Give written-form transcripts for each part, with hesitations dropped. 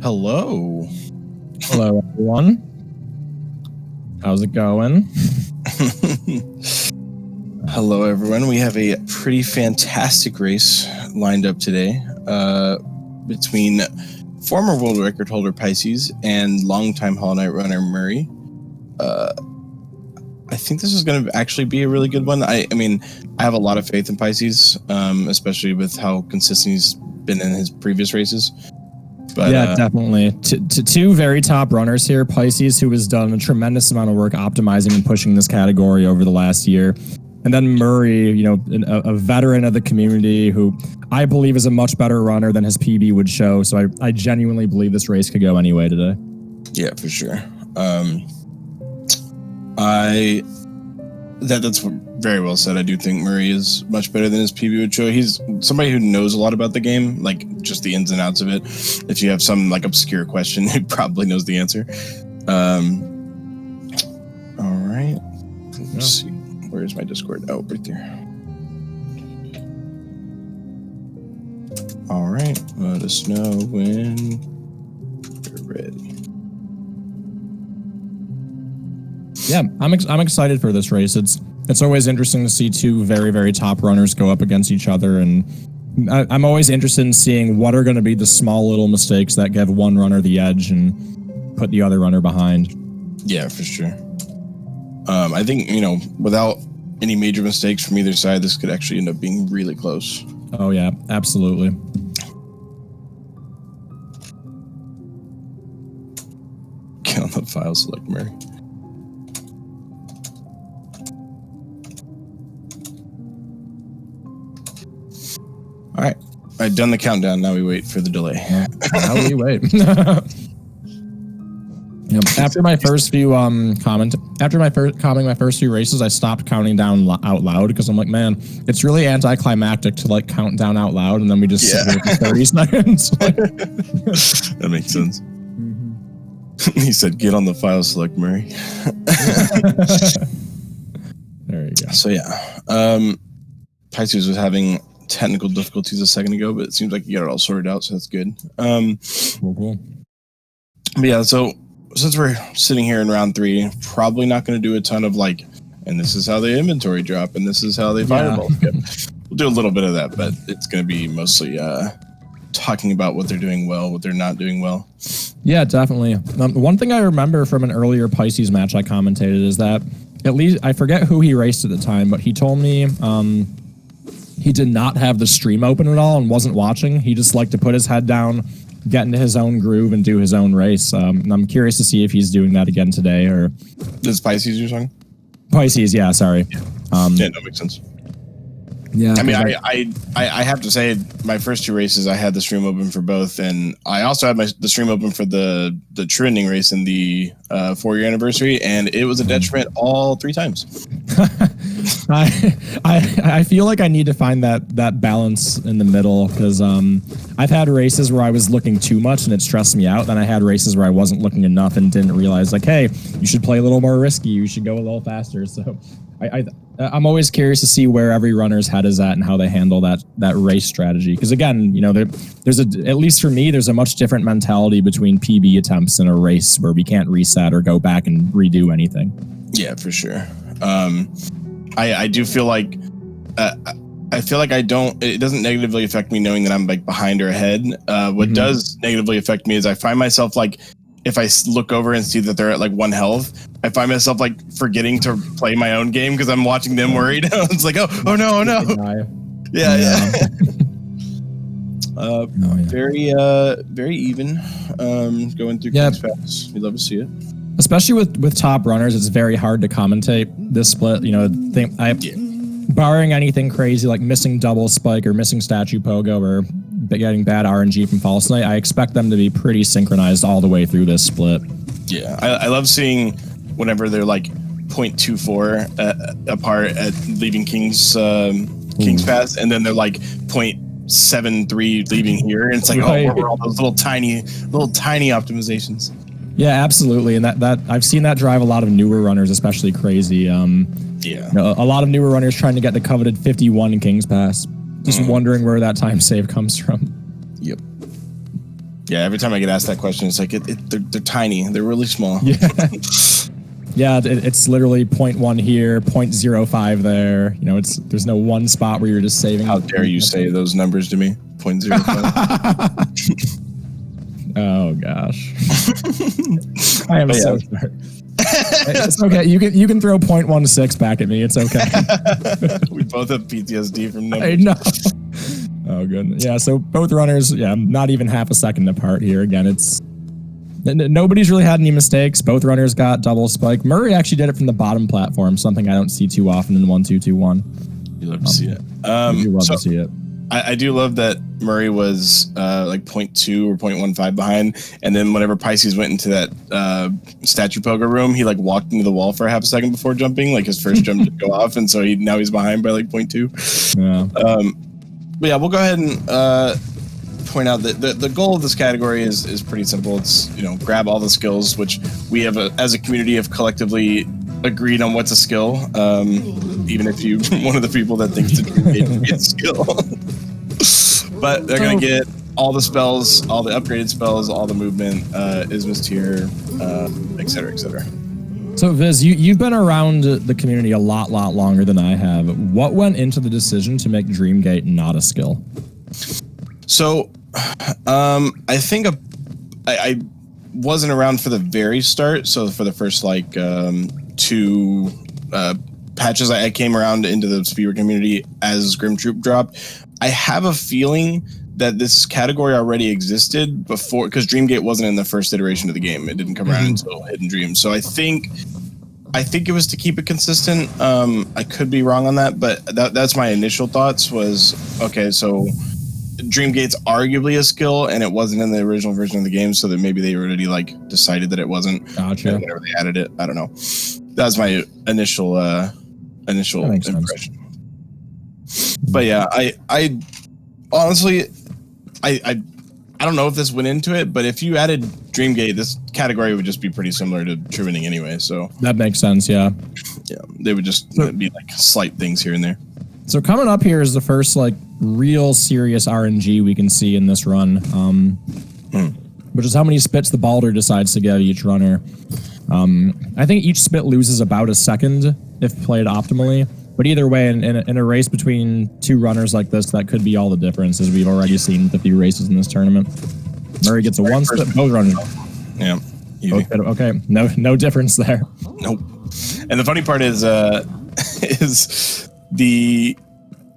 Hello. Hello, everyone. How's it going? Hello, everyone. We have a pretty fantastic race lined up today between former world record holder Pisces and longtime Hollow Knight runner Muri. I think this is going to actually be a really good one. I mean, I have a lot of faith in Pisces, especially with how consistent he's been in his previous races. But, yeah, definitely. Two very top runners here. Pisces, who has done a tremendous amount of work optimizing and pushing this category over the last year. And then Muri, you know, a veteran of the community who I believe is a much better runner than his PB would show. So I genuinely believe this race could go anyway today. Yeah, for sure. That's very well said. I do think Muri is much better than his PB would show. He's somebody who knows a lot about the game, like just the ins and outs of it. If you have some like obscure question, he probably knows the answer. All right. Let's see. Where's my Discord? Oh, right there. All right. Let us know when you're ready. Yeah, I'm excited for this race. It's always interesting to see two very, very top runners go up against each other, and I'm always interested in seeing what are going to be the small little mistakes that give one runner the edge and put the other runner behind. Yeah, for sure. I think, you know, without any major mistakes from either side, this could actually end up being really close. Oh yeah, absolutely. Get on the file, select Muri. All right, I've done the countdown. Now we wait for the delay. Now we wait. Yep. After my first few commenting my first few races, I stopped counting down out loud because I'm like, man, it's really anticlimactic to like count down out loud, and then we just sit here for 30 seconds. That makes sense. Mm-hmm. He said, "Get on the file, select Muri." There you go. So yeah, Pisces was having technical difficulties a second ago, but it seems like you got it all sorted out, so that's good. Cool. But yeah, so since we're sitting here in round 3, probably not going to do a ton of like, and this is how they inventory drop, and this is how they fireball. We'll do a little bit of that, but it's going to be mostly talking about what they're doing well, what they're not doing well. Yeah, definitely. One thing I remember from an earlier Pisces match I commentated is that, at least, I forget who he raced at the time, but he told me he did not have the stream open at all and wasn't watching. He just liked to put his head down, get into his own groove, and do his own race. And I'm curious to see if he's doing that again today. Or This is Pisces you're talking? Pisces, yeah, sorry. Yeah, that makes sense. Yeah, I mean, I have to say, my first 2 races, I had the stream open for both, and I also had the stream open for the trending race in the 4-year anniversary, and it was a detriment all 3 times. I feel like I need to find that balance in the middle, because I've had races where I was looking too much and it stressed me out. Then I had races where I wasn't looking enough and didn't realize, like, hey, you should play a little more risky. You should go a little faster. So I'm always curious to see where every runner's head is at and how they handle that race strategy. Because again, you know, there's at least for me, there's a much different mentality between PB attempts in a race where we can't reset or go back and redo anything. Yeah, for sure. I do feel like it doesn't negatively affect me knowing that I'm like behind or ahead. What does negatively affect me is I find myself like, if I look over and see that they're at like 1 health, I find myself like forgetting to play my own game because I'm watching them worried. It's like, oh no. Yeah. Very even. Going through Kings fast. We love to see it. Especially with top runners, it's very hard to commentate this split. You know, barring anything crazy like missing double spike or missing statue pogo or getting bad RNG from false night, I expect them to be pretty synchronized all the way through this split. Yeah, I love seeing whenever they're like 0.24 apart at leaving King's Pass, and then they're like 0.73 leaving here, and it's like, oh, we're all those little tiny optimizations. Yeah, absolutely, and that I've seen that drive a lot of newer runners, especially crazy. You know, a lot of newer runners trying to get the coveted 51 in King's Pass, just wondering where that time save comes from. Yep. Yeah, every time I get asked that question, it's like they're tiny. They're really small. Yeah. Yeah, it's literally 0.1 here, 0.05 there. You know, there's no one spot where you're just saving. How dare you say those numbers to me? 0.05. Oh gosh. I am so sorry. It's okay. You can throw 0.16 back at me. It's okay. We both have PTSD from numbers. I know. Oh goodness. Yeah. So both runners, not even half a second apart here. Again, nobody's really had any mistakes. Both runners got double spike. Muri actually did it from the bottom platform, something I don't see too often in 1-2-2-1. You love to see it. You do love to see it. I do love that Muri was like 0.2 or 0.15 behind, and then whenever Pisces went into that statue poker room, he like walked into the wall for a half a second before jumping. Like his first jump didn't go off, and so now he's behind by like 0.2. Yeah. But yeah, we'll go ahead and point out that the goal of this category is pretty simple. It's, you know, grab all the skills, which we have as a community have collectively agreed on what's a skill. Even if you one of the people that thinks to be a skill. But they're going to get all the spells, all the upgraded spells, all the movement, Ismus tier, et cetera, et cetera. So Viz, you've been around the community a lot longer than I have. What went into the decision to make Dreamgate not a skill? So, I think I wasn't around for the very start. So for the first like 2 patches, I came around into the speedrun community as Grim Troop dropped. I have a feeling that this category already existed before, because Dreamgate wasn't in the first iteration of the game. It didn't come around until Hidden Dreams. So I think it was to keep it consistent. I could be wrong on that, but that's my initial thoughts was, okay, so Dreamgate's arguably a skill, and it wasn't in the original version of the game, so that maybe they already like decided that it wasn't. Gotcha. Whenever they added it, I don't know. That's my initial impression. But yeah, I honestly, I don't know if this went into it, but if you added Dreamgate, this category would just be pretty similar to True Winning anyway. So that makes sense. Yeah. Yeah, they would just be like slight things here and there. So coming up here is the first like real serious RNG we can see in this run, which is how many spits the Balder decides to get each runner. I think each spit loses about a second if played optimally. But either way, in a race between 2 runners like this, that could be all the difference, as we've already seen with a few races in this tournament. Muri gets a 1 split, both runners. Yeah. Okay, no difference there. Nope. And the funny part is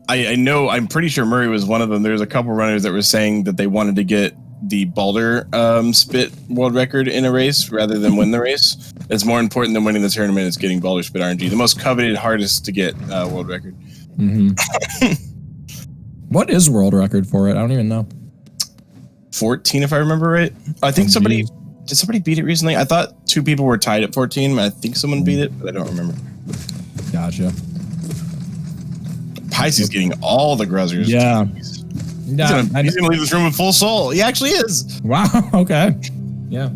I'm pretty sure Muri was one of them. There's a couple runners that were saying that they wanted to get the Balder spit world record in a race rather than win the race. It's more important than winning the tournament. It's getting Balder spit RNG, the most coveted, hardest to get world record. What is world record for it? I don't even know. 14, if I remember right. I think did somebody beat it recently? I thought 2 people were tied at 14. I think someone beat it, but I don't remember. Gotcha. Pisces getting all the gruzzers. Yeah. He's gonna leave this room with full soul. He actually is. Wow. Okay. Yeah.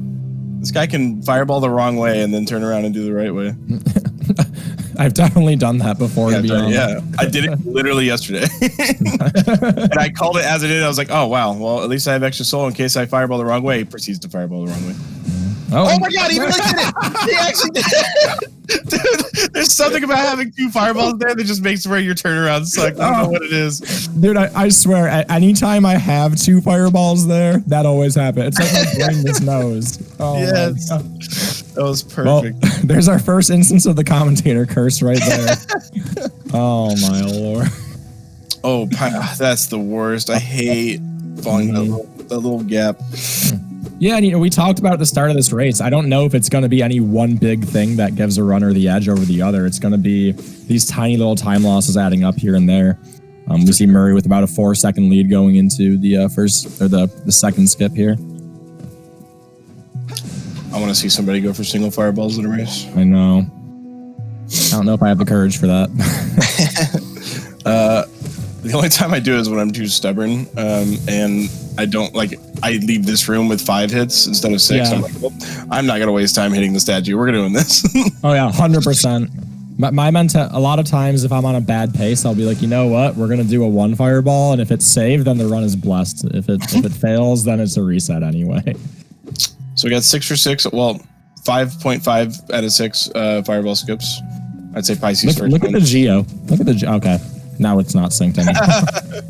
This guy can fireball the wrong way and then turn around and do the right way. I've definitely done that before. Yeah, I did it literally yesterday. And I called it as it is. I was like, oh, wow. Well, at least I have extra soul in case I fireball the wrong way. He proceeds to fireball the wrong way. Oh my God, he really did it. He actually did it. Dude, there's something about having 2 fireballs there that just makes where your turnaround suck. I don't know what it is. Dude, I swear, anytime I have 2 fireballs there, that always happens. It's like my brain just knows. Oh, yes. That was perfect. Well, there's our first instance of the commentator curse right there. Oh, my Lord. Oh, that's the worst. I hate falling that little gap. Yeah, and we talked about at the start of this race. I don't know if it's going to be any one big thing that gives a runner the edge over the other. It's going to be these tiny little time losses adding up here and there. We see Muri with about a 4-second lead going into the the second skip here. I want to see somebody go for single fireballs in a race. I know. I don't know if I have the courage for that. The only time I do it is when I'm too stubborn, and I don't I leave this room with 5 hits instead of 6. Yeah. I'm like, well, I'm not gonna waste time hitting the statue. We're doing this. Oh yeah, 100%. A lot of times if I'm on a bad pace, I'll be like, you know what? We're going to do a 1 fireball, and if it's saved, then the run is blessed. If it fails, then it's a reset anyway. So we got 6 for 6. Well, 5.5 out of 6 fireball skips. I'd say Pisces first. Look at the Geo. Look at the okay. Now it's not synced anymore.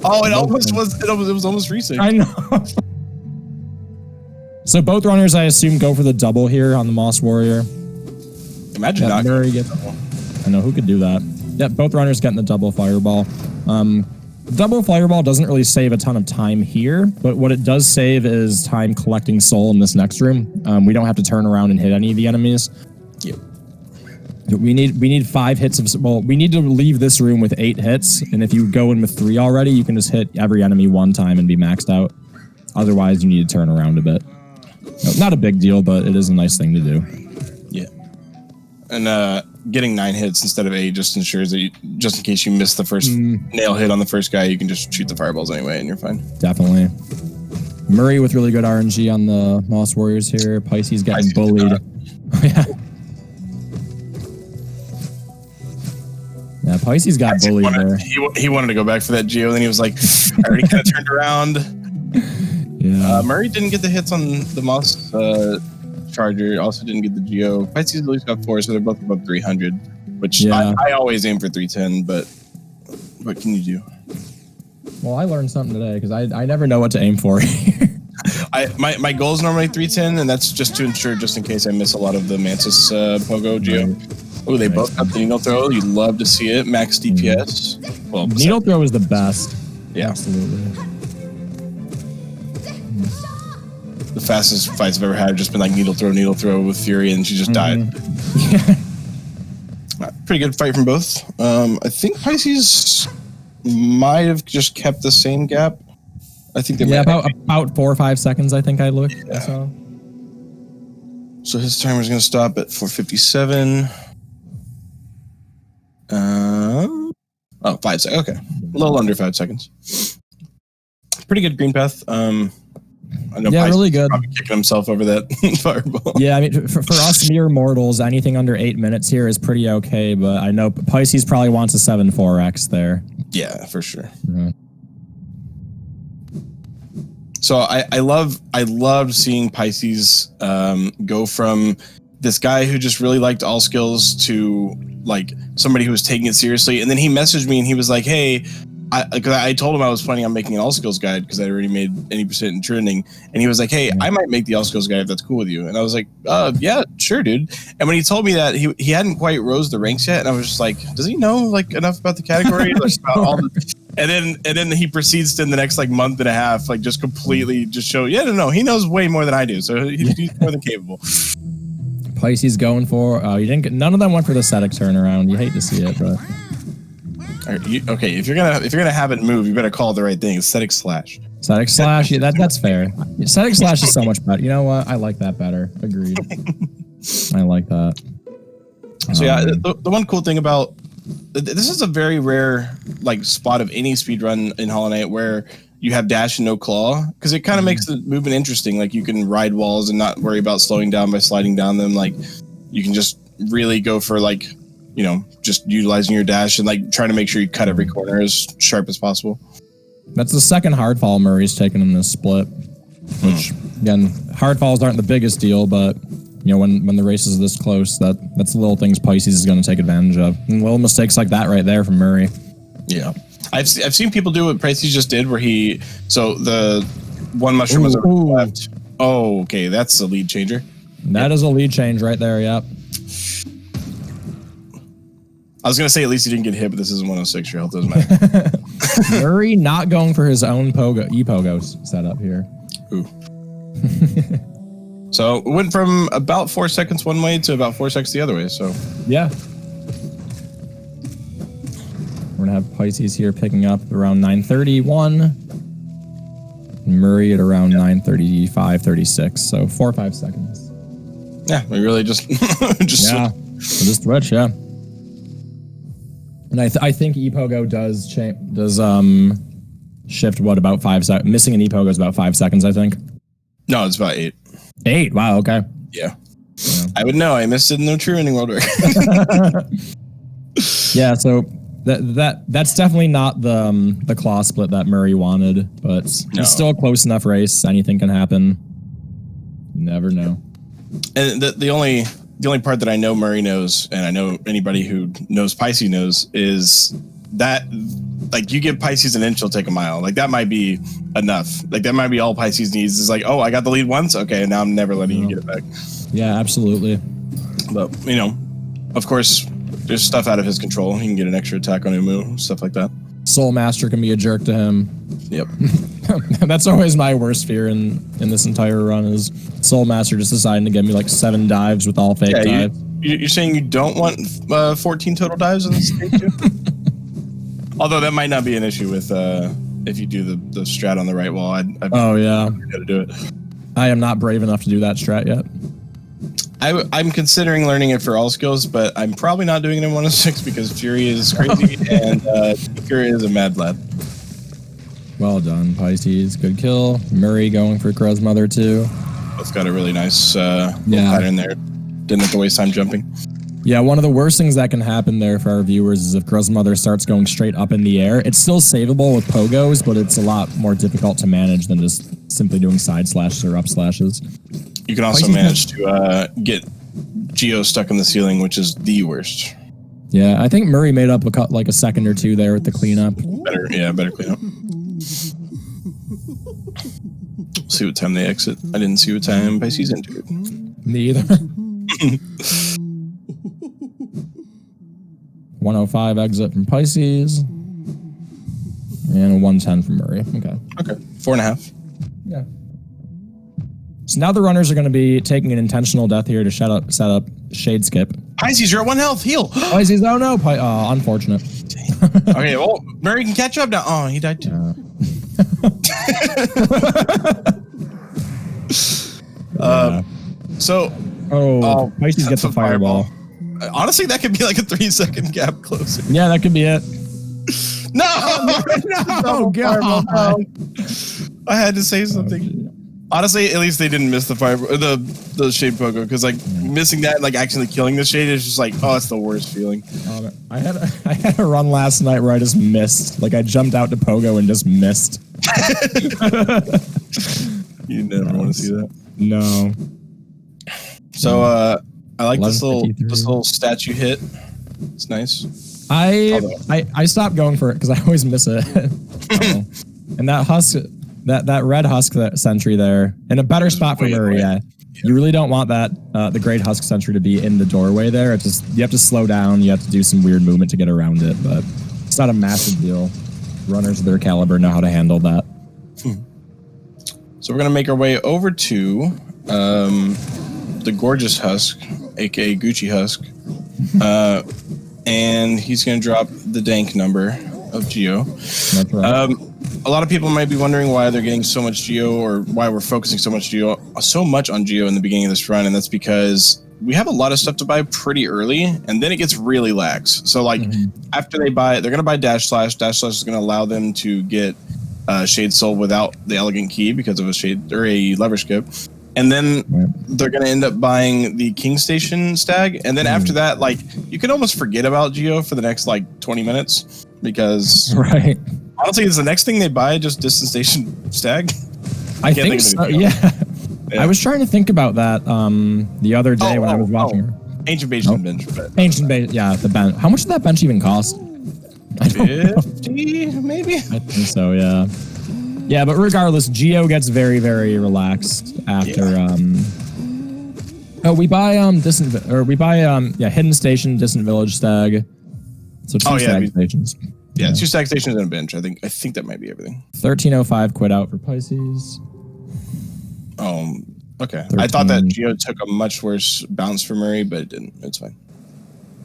Oh, it almost was. It was almost resynced. I know. So both runners, I assume, go for the double here on the Moss Warrior. Imagine not. Muri gets, I know who could do that. Yeah, both runners getting the double fireball. Double fireball doesn't really save a ton of time here, but what it does save is time collecting soul in this next room. We don't have to turn around and hit any of the enemies. Yep. We need 5 hits of, well, we need to leave this room with 8 hits, and if you go in with 3 already, you can just hit every enemy 1 time and be maxed out. Otherwise, you need to turn around a bit. Not a big deal, but it is a nice thing to do. Yeah. And getting 9 hits instead of 8 just ensures that just in case you miss the first nail hit on the first guy, you can just shoot the fireballs anyway and you're fine. Definitely. Muri with really good RNG on the Moss Warriors here. Pisces getting bullied. Yeah. Yeah, Pisces got bullied there. He wanted to go back for that Geo, then he was like, I already kind of turned around. Yeah. Muri didn't get the hits on the Moss Charger, also didn't get the Geo. Pisces at least got 4, so they're both above 300, which I always aim for 310, but what can you do? Well, I learned something today because I never know what to aim for. My goal is normally 310, and that's just to ensure, just in case I miss a lot of the Mantis Pogo Geo. Right. Oh, they both got the needle throw. You'd love to see it. Max DPS. Well, needle throw is the best. Yeah. Absolutely. The fastest fights I've ever had have just been like needle throw with Fury, and she just died. Pretty good fight from both. I think Pisces might have just kept the same gap. I think they about 4 or 5 seconds. I think I looked. Yeah. So his timer's gonna stop at 4:57. 5 seconds. Okay, a little under 5 seconds. Pretty good green path. I know Pisces really good. Probably kicking himself over that fireball. Yeah, I mean, for us mere mortals, anything under 8 minutes here is pretty okay. But I know Pisces probably wants a 7-4x there. Yeah, for sure. Mm-hmm. So I loved seeing Pisces go from this guy who just really liked all skills to like somebody who was taking it seriously. And then he messaged me and he was like, hey, I told him I was planning on making an all skills guide because I already made any percent in trending. And he was like, hey, I might make the all skills guide if that's cool with you. And I was like, yeah, sure, dude. And when he told me that, he hadn't quite rose the ranks yet. And I was just like, does he know like enough about the category? Like, about all the, and then he proceeds to in the next like month and a half, like just completely just show, no, he knows way more than I do. So he's more than capable. Pisces going for, you didn't get, none of them went for the static turnaround. You hate to see it, but. Okay, if you're gonna have it move, you better call it the right thing. Static slash. Static slash. Yeah, that's fair. Static slash is so much better. You know what? I like that better. Agreed. I like that. So yeah, the one cool thing about this is a very rare like spot of any speedrun in Hollow Knight where you have dash and no claw, because it kind of makes the movement interesting. Like you can ride walls and not worry about slowing down by sliding down them. Like you can just really go for like, you know, just utilizing your dash and like trying to make sure you cut every corner as sharp as possible. That's the second hard fall Murray's taken in this split, which again, hard falls aren't the biggest deal, but you know, when the race is this close, that's the little things Pisces is going to take advantage of. And little mistakes like that right there from Muri. Yeah. I've seen people do what Pisces just did where so the one mushroom was over to the left. Oh, okay. That's a lead changer. That is a lead change right there. Yep. I was going to say at least he didn't get hit, but this isn't 106. Your health doesn't matter. Muri not going for his own e-pogo setup here. Ooh. So it went from about 4 seconds one way to about 4 seconds the other way. So yeah. We're going to have Pisces here picking up around 9:31. Muri at around 9:35, 36. So 4 or 5 seconds. Yeah, we really just switch, yeah. And I think ePogo does shift what, about 5 seconds? Missing an ePogo is about 5 seconds, I think. No, it's about 8. 8? Wow, okay. Yeah. Yeah. I would know. I missed it in the True Ending World Record. Yeah, so that's definitely not the claw split that Muri wanted, but it's still a close enough race. Anything can happen. You never know. And the only part that I know Muri knows, and I know anybody who knows Pisces knows, is that like you give Pisces an inch, he'll take a mile. Like that might be enough. Like that might be all Pisces needs is like, oh, I got the lead once. Okay, now I'm never letting you get it back. Yeah, absolutely. But you know, of course, there's stuff out of his control. He can get an extra attack on Umu, stuff like that. Soul Master can be a jerk to him. Yep. That's always my worst fear in this entire run is Soul Master just deciding to give me like 7 dives with all fake dives. You're saying you don't want 14 total dives on this stage too? Although that might not be an issue with if you do the strat on the right wall. I've got to do it. I am not brave enough to do that strat yet. I'm considering learning it for all skills, but I'm probably not doing it in 106 because Fury is crazy and Fury is a mad lad. Well done, Pisces. Good kill. Muri going for Crow's Mother too. It's got a really nice pattern there. Didn't have to waste time jumping. Yeah, one of the worst things that can happen there for our viewers is if Crow's Mother starts going straight up in the air. It's still savable with pogos, but it's a lot more difficult to manage than just simply doing side slashes or up slashes. You can also manage to get Geo stuck in the ceiling, which is the worst. Yeah, I think Muri made up like a second or two there with the cleanup. Better cleanup. See what time they exit. I didn't see what time Pisces entered. Me either. 105 exit from Pisces. And 110 from Muri. Okay. 4.5. Yeah. So now the runners are going to be taking an intentional death here to set up Shade Skip. Pisces, you're at 1 health. Heal. Pisces, oh no. Unfortunate. Okay, well, Muri can catch up now. Oh, he died too. Pisces gets a fireball. Honestly, that could be like a 3-second gap closer. Yeah, that could be it. No! Oh, God. I had to say something. Honestly, at least they didn't miss the the shade pogo, because like missing that, like actually killing the shade is just like, oh, it's the worst feeling. I had a run last night where I just missed. Like I jumped out to pogo and just missed. You never want to see that. No. So I like this little statue hit. It's nice. I stopped going for it because I always miss it. And that husk. That red husk sentry there in a better spot for Muri. Yeah, you really don't want that the great husk sentry to be in the doorway there. It's just you have to slow down. You have to do some weird movement to get around it, but it's not a massive deal. Runners of their caliber know how to handle that. So we're gonna make our way over to the gorgeous husk, aka Gucci husk, and he's gonna drop the dank number of Geo. That's right. A lot of people might be wondering why they're getting so much Geo, or why we're focusing so much on Geo in the beginning of this run, and that's because we have a lot of stuff to buy pretty early, and then it gets really lax. So like after they buy, they're gonna buy Dash Slash. Dash Slash is gonna allow them to get Shade Soul without the Elegant Key because of a lever skip. And then they're going to end up buying the King Station Stag. And then after that, like, you can almost forget about Geo for the next, like, 20 minutes. Because, honestly, is the next thing they buy just Distant Station Stag? I think so, yeah. I was trying to think about that the other day when I was watching her. Ancient Basement Bench. Ancient Base, yeah, the bench. How much did that bench even cost? 50, maybe? I think so, yeah. Yeah, but regardless, Geo gets very, very relaxed after. We buy Hidden Station, Distant Village Stag. So two stag stations. Yeah, 2 stag stations and a bench. I think that might be everything. 1305 quit out for Pisces. Okay. I thought that Geo took a much worse bounce for Muri, but it didn't. It's fine.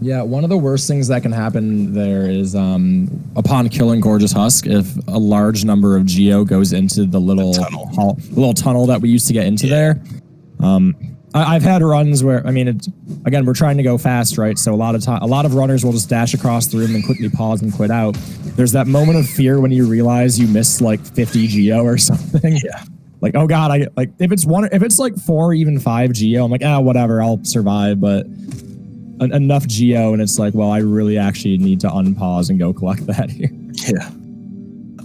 Yeah, one of the worst things that can happen there is upon killing Gorgeous Husk, if a large number of Geo goes into the little tunnel that we used to get into there. I've had runs where, I mean, again, we're trying to go fast, right? So a lot of runners will just dash across the room and quickly pause and quit out. There's that moment of fear when you realize you missed like 50 Geo or something. Yeah. like, oh god, if it's like 4, even 5 geo, I'm like, whatever, I'll survive. But enough geo, and it's like, well, I really actually need to unpause and go collect that here. Yeah.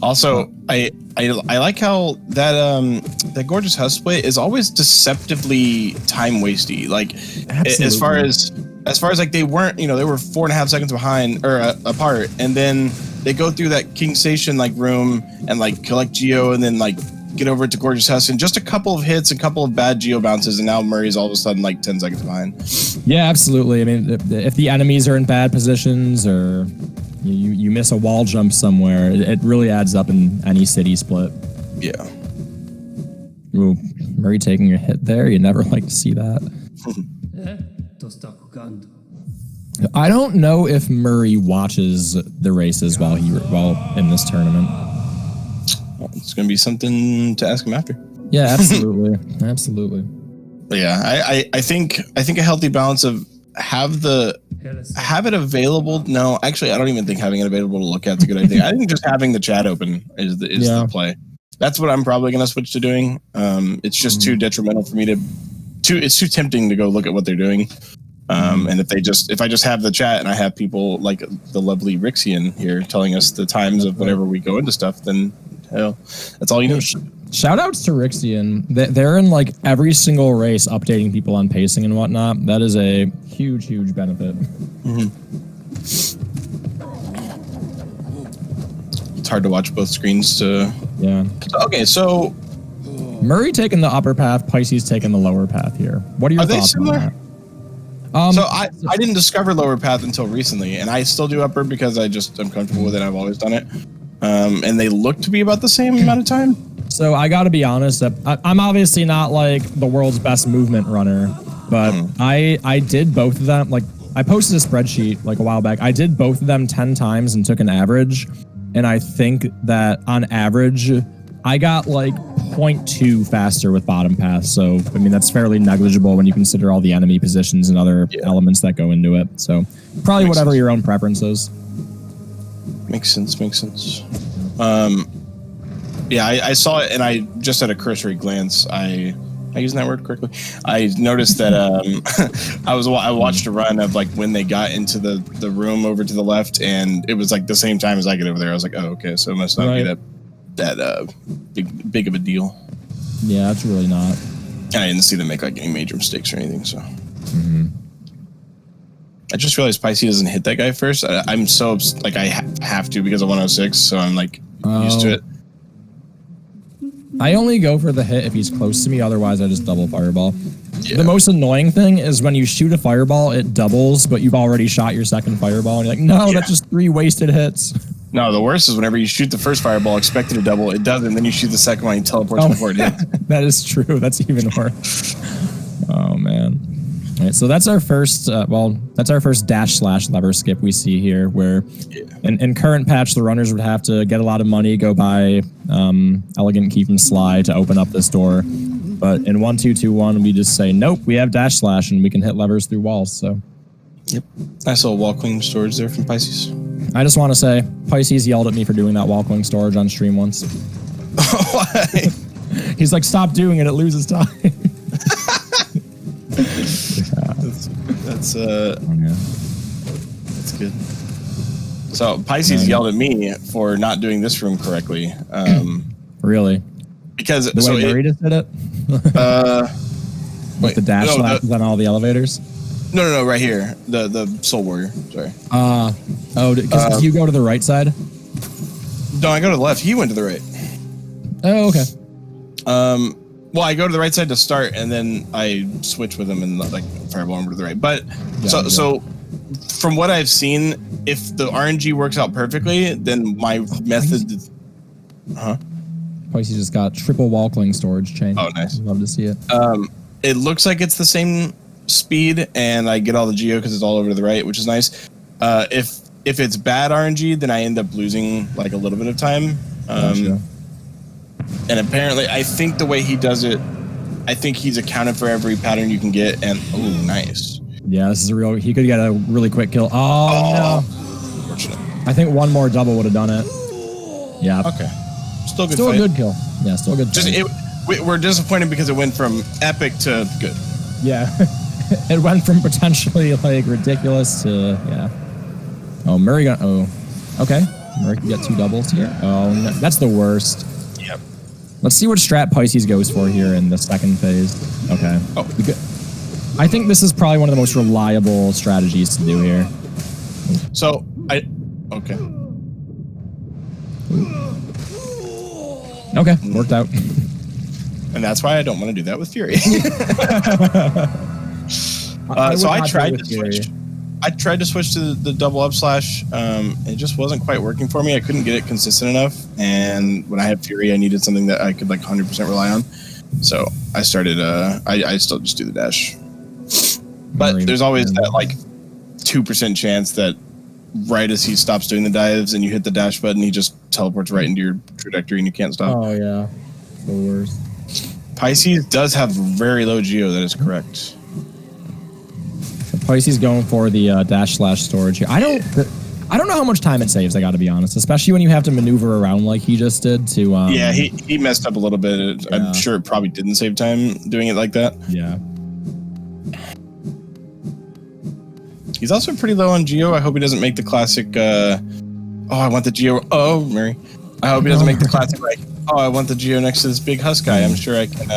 Also, I like how that gorgeous husk split is always deceptively time wasty. Like, Absolutely. as far as like they weren't, they were 4.5 seconds behind or apart, and then they go through that King Station like room and like collect geo, and then like get over to gorgeous husk, and just a couple of hits, a couple of bad geo bounces, and now Murray's all of a sudden like 10 seconds behind. Yeah, absolutely. I mean, if the enemies are in bad positions or you miss a wall jump somewhere, it really adds up in any city split. Yeah. Ooh, Murray taking a hit there. You never like to see that. I don't know if Murray watches the races while in this tournament. Well, it's going to be something to ask him after. Yeah, absolutely. Absolutely. But yeah, I think a healthy balance of have it available. No, actually, I don't even think having it available to look at is a good idea. I think just having the chat open is the play. That's what I'm probably going to switch to doing. It's just too detrimental for me it's too tempting to go look at what they're doing. And if I just have the chat and I have people like the lovely Rixian here telling us the times of whenever we go into stuff, then hell, that's all you need. Shout outs to Rixian. They're in like every single race updating people on pacing and whatnot. That is a huge, huge benefit. It's hard to watch both screens Yeah. Okay, so Murray taking the upper path, Pisces taking the lower path here. What are your thoughts on that? So I didn't discover lower path until recently, and I still do upper because I'm comfortable with it. I've always done it. And they look to be about the same amount of time. So I got to be honest, I'm obviously not like the world's best movement runner, but I did both of them. Like I posted a spreadsheet like a while back. I did both of them 10 times and took an average. And I think that on average, I got like 0.2 faster with bottom path. So, I mean, that's fairly negligible when you consider all the enemy positions and other elements that go into it. So probably whatever your own preference is. Makes sense. Yeah, I saw it, and I just at a cursory glance, I using that word correctly? I noticed that I watched a run of like when they got into the room over to the left, and it was like the same time as I get over there. I was like, oh, okay, so it must not be that big of a deal. Yeah, it's really not. And I didn't see them make like any major mistakes or anything. So I just realized Pisces doesn't hit that guy first. I'm so like I have to because of 106, so I'm like used to it. I only go for the hit if he's close to me, otherwise I just double fireball. Yeah. The most annoying thing is when you shoot a fireball, it doubles, but you've already shot your second fireball, and you're like, no, that's just 3 wasted hits. No, the worst is whenever you shoot the first fireball, expect it to double, it doesn't, then you shoot the second one, and teleports before it hits. That is true. That's even worse. Oh, man. All right, so that's our first, that's our first dash/lever skip we see here, where in current patch, the runners would have to get a lot of money, go buy Elegant Key from Sly to open up this door. But in 1-2-2-1, we just say, nope, we have dash/, and we can hit levers through walls, so. Yep. Nice little wall cling storage there from Pisces. I just want to say, Pisces yelled at me for doing that wall cling storage on stream once. Why? He's like, stop doing it, it loses time. That's good. So Pisces yelled at me for not doing this room correctly. Really? Because the way Muri just did it. With the dash lashes on all the elevators. No, right here. The Soul Warrior. Sorry. Because you go to the right side. No, I go to the left. He went to the right. Oh, okay. Well, I go to the right side to start, and then I switch with him and like fireball him to the right. But so from what I've seen, if the RNG works out perfectly, then my method. Pisces just got triple wall cling storage chain. Oh, nice. Love to see it. It looks like it's the same speed, and I get all the geo because it's all over to the right, which is nice. If it's bad RNG, then I end up losing like a little bit of time. Gotcha. And apparently, I think the way he does it, I think he's accounted for every pattern you can get. And oh, nice. Yeah, this is he could get a really quick kill. Oh, no. Unfortunate. I think one more double would have done it. Yeah. Okay. Still good. Still a good kill. Yeah, still a good. We're disappointed because it went from epic to good. Yeah. It went from potentially like ridiculous to Oh, Muri got okay. Muri can get 2 doubles here. Oh no, that's the worst. Yep. Let's see what strat Pisces goes for here in the second phase. Okay. Oh. I think this is probably one of the most reliable strategies to do here. So okay. Okay, worked out. And that's why I don't want to do that with Fury. So I tried to switch. I tried to switch to the double up slash. It just wasn't quite working for me. I couldn't get it consistent enough. And when I had Fury, I needed something that I could like 100% rely on. So I started. I still just do the dash. But there's always that like 2% chance that right as he stops doing the dives and you hit the dash button, he just teleports right into your trajectory and you can't stop. Oh yeah, the worst. Pisces does have very low geo. That is correct. Pisces going for the dash slash storage here. I don't know how much time it saves. I got to be honest, especially when you have to maneuver around like he just did. To yeah, he messed up a little bit. Yeah. I'm sure it probably didn't save time doing it like that. Yeah. He's also pretty low on geo. I hope he doesn't make the classic. I want the geo. Oh, Mary. I hope he doesn't make the classic like. Oh, I want the geo next to this big husk guy. I'm sure I can.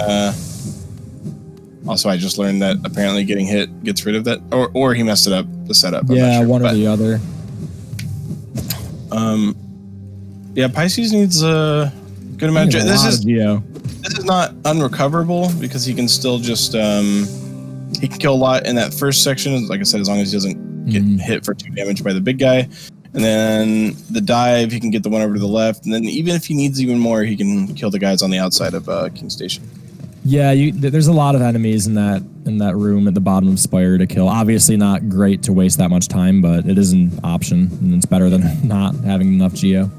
Also, I just learned that apparently getting hit gets rid of that, or he messed it up, the setup. Yeah, sure, one or the other. Yeah, Pisces needs a good amount of geo. This is not unrecoverable because he can still just he can kill a lot in that first section. Like I said, as long as he doesn't get hit for 2 damage by the big guy. And then the dive, he can get the one over to the left. And then even if he needs even more, he can kill the guys on the outside of King Station. Yeah, there's a lot of enemies in that room at the bottom of Spire to kill. Obviously not great to waste that much time, but it is an option, and it's better than not having enough geo.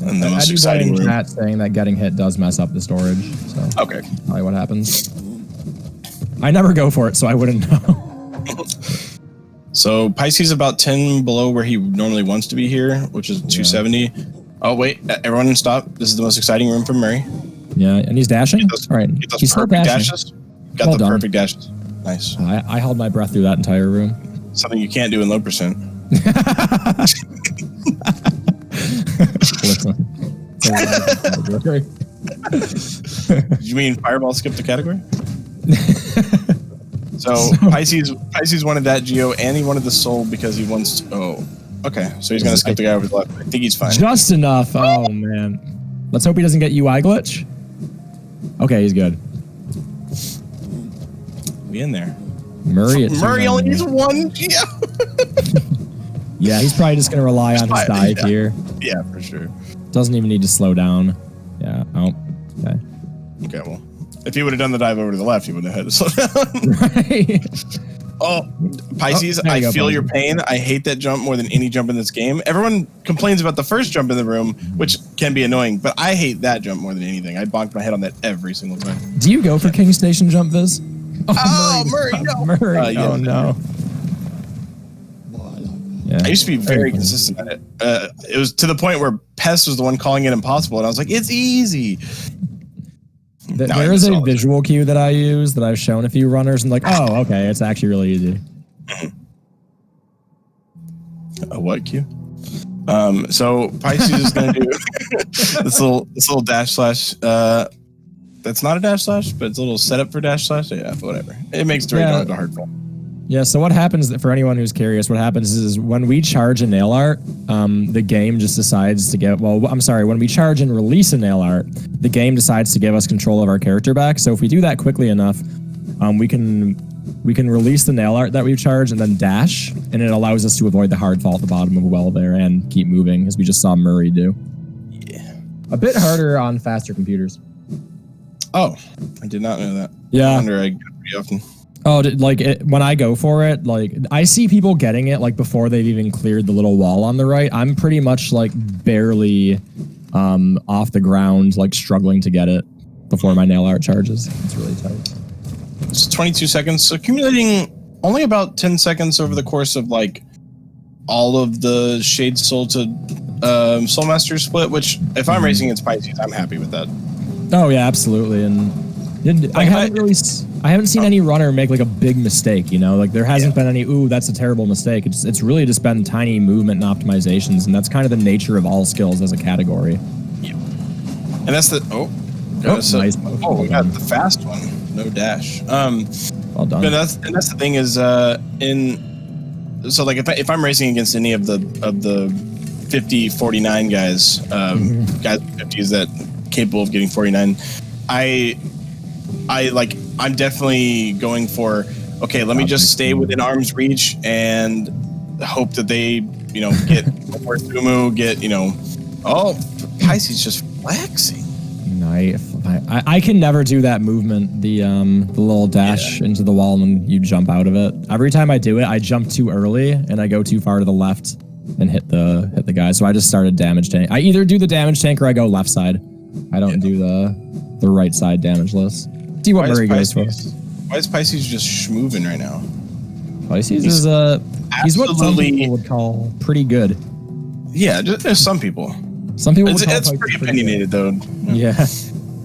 And the most exciting room. Chat saying that getting hit does mess up the storage. So okay, probably what happens. I never go for it, so I wouldn't know. So Pisces about 10 below where he normally wants to be here, which is 270. Oh wait, everyone stop! This is the most exciting room for Muri. Yeah, and he's dashing. All right, he's perfect dashes. Got well the done. Perfect dashes. Nice. I held my breath through that entire room. Something you can't do in low percent. Did you mean Fireball skipped the category? So Pisces wanted that geo and he wanted the soul because he wants to, okay, so he's gonna skip the guy over the left. I think he's fine. Just enough. Oh man. Let's hope he doesn't get UI glitch. Okay, he's good. We in there. Muri only needs 1 geo. Yeah, he's probably just gonna rely on his dive here. Yeah, for sure. Doesn't even need to slow down. Yeah. Oh. Okay. Okay. Well, if he would have done the dive over to the left, he wouldn't have had to slow down. Right. Oh, Pisces, I feel your pain. I hate that jump more than any jump in this game. Everyone complains about the first jump in the room, which can be annoying, but I hate that jump more than anything. I bonked my head on that every single time. Do you go for King Station jump, Viz? Oh, Muri, no. Muri, yeah, oh no. Yeah. I used to be very consistent at it. It was to the point where Pest was the one calling it impossible, and I was like, it's easy. There is a visual cue that I use that I've shown a few runners and like, oh, okay, it's actually really easy. A what cue? So Pisces is going to do this little dash slash. That's not a dash slash, but it's a little setup for dash slash. Yeah, whatever. It makes the raid a hard fall. Yeah, so what happens, for anyone who's curious, what happens is when we charge a nail art, the game just decides to give, when we charge and release a nail art, the game decides to give us control of our character back. So if we do that quickly enough, we can release the nail art that we've charged and then dash, and it allows us to avoid the hard fall at the bottom of a well there and keep moving, as we just saw Muri do. Yeah. A bit harder on faster computers. Oh, I did not know that. Yeah. I wonder I get it pretty often. Oh, when I go for it, like I see people getting it like before they've even cleared the little wall on the right. I'm pretty much like barely off the ground, like struggling to get it before my nail art charges. It's really tight. It's 22 seconds, so accumulating only about 10 seconds over the course of like all of the Shade Soul to Soulmaster split, which if I'm racing against Pisces, I'm happy with that. Oh yeah, absolutely. And I haven't seen any runner make like a big mistake, you know, like there hasn't been any, ooh, that's a terrible mistake. It's really just been tiny movement and optimizations, and that's kind of the nature of all skills as a category. Yeah. And that's the, nice. We got the fast one. No dash. Well done. But that's the thing is, so like if I'm racing against any of the 50, 49 guys, guys 50s that capable of getting 49, I'm definitely going for, okay, let me just stay within arm's reach and hope that they, get more Thumu, get, Pisces just flexing. I can never do that movement, the little dash into the wall and then you jump out of it. Every time I do it, I jump too early and I go too far to the left and hit the guy. So I just started damage tank. I either do the damage tank or I go left side. I don't do the right side damage list. See what Muri goes for. Why is Pisces just schmoving right now? Pisces he's what some people would call pretty good. Yeah, there's some people. Some people would call it's pretty opinionated though. Yeah.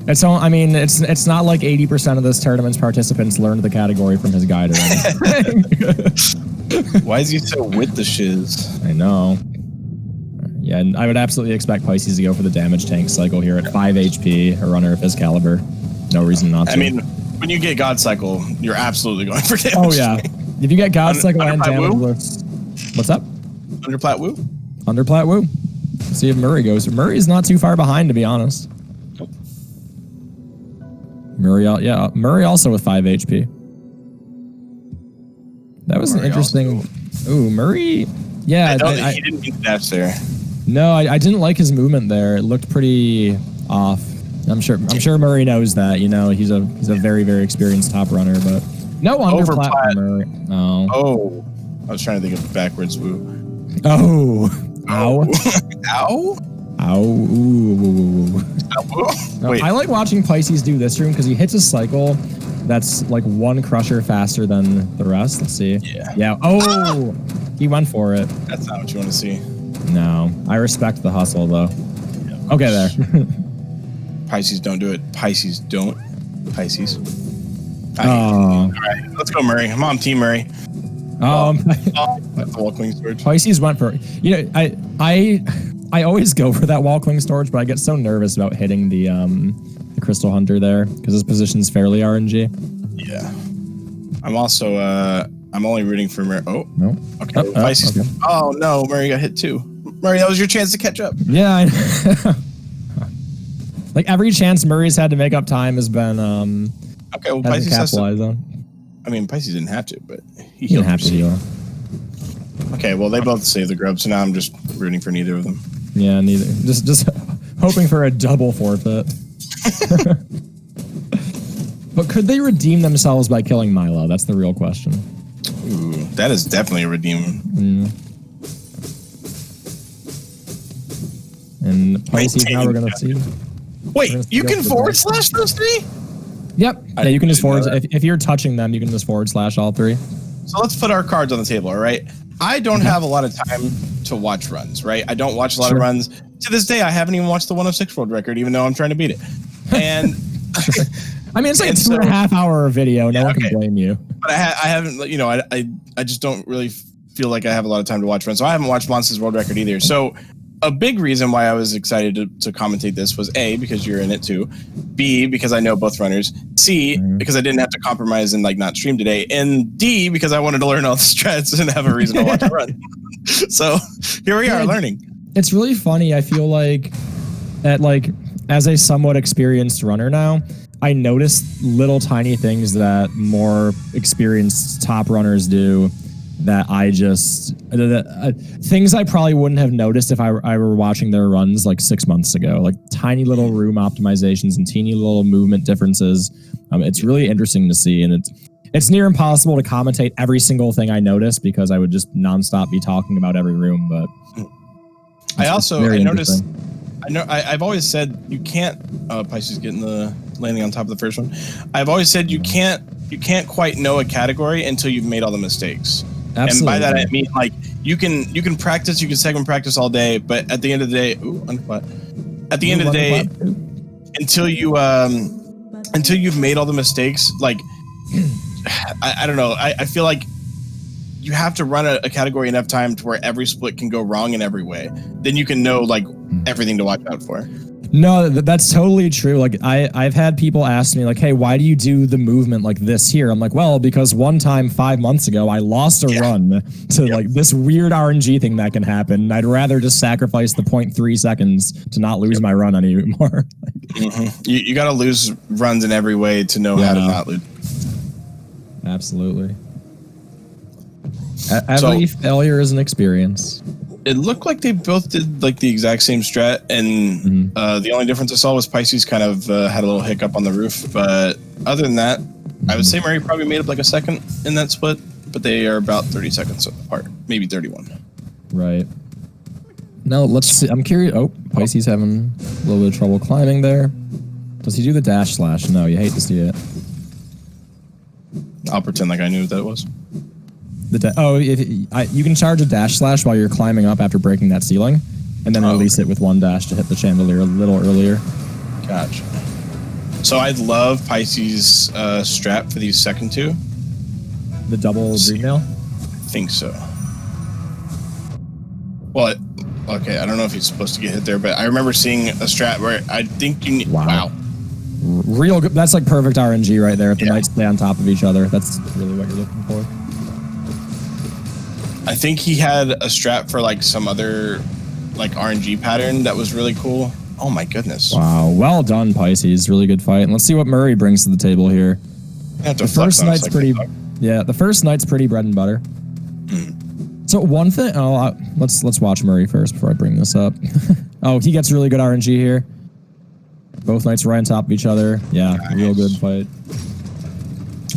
It's all, I mean, it's not like 80% of this tournament's participants learned the category from his guide or anything. Why is he so with the shiz? I know. Yeah, and I would absolutely expect Pisces to go for the damage tank cycle here at 5 HP, a runner of his caliber. No reason not to. I mean, when you get God Cycle, you're absolutely going for damage. Oh, yeah. If you get God Cycle and damage list. What's up? Underplat Woo? Underplat Woo. See if Muri goes. Murray's not too far behind, to be honest. Nope. Muri also with 5 HP. That was an interesting. Ooh, Muri. Yeah, he didn't mean to dash there. No, I didn't like his movement there. It looked pretty off. I'm sure Muri knows that. He's a very, very experienced top runner, but no underplat for Muri. Oh, I was trying to think of backwards woo. Oh, ow, ow, ow, ooh. Wait. I like watching Pisces do this room because he hits a cycle that's like one crusher faster than the rest. Let's see. Yeah. Oh, he went for it. That's not what you want to see. No, I respect the hustle though. Yeah. Okay, there. Pisces don't do it. Pisces don't. Pisces. All right, let's go, Muri. I'm on Team Muri. That's the wall cling storage. Pisces went for. I always go for that wall cling storage, but I get so nervous about hitting the Crystal Hunter there because his position's fairly RNG. Yeah. I'm also I'm only rooting for Muri. Oh no. Okay. Pisces. Okay. Oh no, Muri got hit too. Muri, that was your chance to catch up. Yeah. Like every chance Murray's had to make up time has been okay. Well, Pisces has to, on. I mean, Pisces didn't have to, but he didn't have to heal. Okay, well, they both saved the grub, so now I'm just rooting for neither of them. Yeah, neither. Just hoping for a double forfeit. But could they redeem themselves by killing Milo? That's the real question. Ooh, that is definitely a redeem. And Pisces, now we're going to see. Wait, you can forward slash those three? Yep. Yeah, you can just forward. If you're touching them, you can just forward slash all three. So let's put our cards on the table, all right? I don't have a lot of time to watch runs, right? I don't watch a lot of runs. To this day, I haven't even watched the 106 world record, even though I'm trying to beat it. And I mean, it's like a 2.5 hour video. No one can blame you. But I haven't, I just don't really feel like I have a lot of time to watch runs. So I haven't watched Monsters world record either. So a big reason why I was excited to commentate this was A, because you're in it too. B, because I know both runners. C, because I didn't have to compromise and not stream today. And D, because I wanted to learn all the strats and have a reason to watch a run. So here we are learning. It's really funny. I feel like as a somewhat experienced runner now, I notice little tiny things that more experienced top runners do that I just things I probably wouldn't have noticed if I were watching their runs 6 months ago, like tiny little room optimizations and teeny little movement differences. It's really interesting to see, and it's near impossible to commentate every single thing I notice because I would just nonstop be talking about every room. But I noticed. I've always said you can't. Pisces getting the landing on top of the first one. I've always said you can't quite know a category until you've made all the mistakes. Absolutely. And by that I mean you can practice, you can segment practice all day, but at the end of the day, at the end of the day, until you've made all the mistakes, like I don't know, I feel like you have to run a category enough time to where every split can go wrong in every way. Then you can know like everything to watch out for. No, that's totally true. Like I've had people ask me like, hey, why do you do the movement like this here? I'm like, well, because one time 5 months ago, I lost a run to like this weird RNG thing that can happen. I'd rather just sacrifice the 0.3 seconds to not lose my run anymore. You got to lose runs in every way to know how to not lose. Absolutely. Every failure is an experience. It looked like they both did like the exact same strat, and the only difference I saw was Pisces kind of had a little hiccup on the roof. But other than that, I would say Muri probably made up like a second in that split, but they are about 30 seconds apart, maybe 31. Right. Now let's see. I'm curious. Oh, Pisces having a little bit of trouble climbing there. Does he do the dash slash? No, you hate to see it. I'll pretend like I knew what that was. You can charge a dash slash while you're climbing up after breaking that ceiling, and then release it with one dash to hit the chandelier a little earlier. Gotcha. So I'd love Pisces' strat for these second two. The double green nail? I think so. Well, okay, I don't know if he's supposed to get hit there, but I remember seeing a strat where I think you need... Wow. Real good. That's like perfect RNG right there. If the knights stay on top of each other, that's really what you're looking for. I think he had a strat for like some other like RNG pattern that was really cool. Oh my goodness. Wow. Well done, Pisces. Really good fight. And let's see what Muri brings to the table here. The first knight's pretty... Yeah, the first knight's pretty bread and butter. So one thing... let's watch Muri first before I bring this up. Oh, he gets really good RNG here. Both knights right on top of each other. Yeah, nice. Real good fight.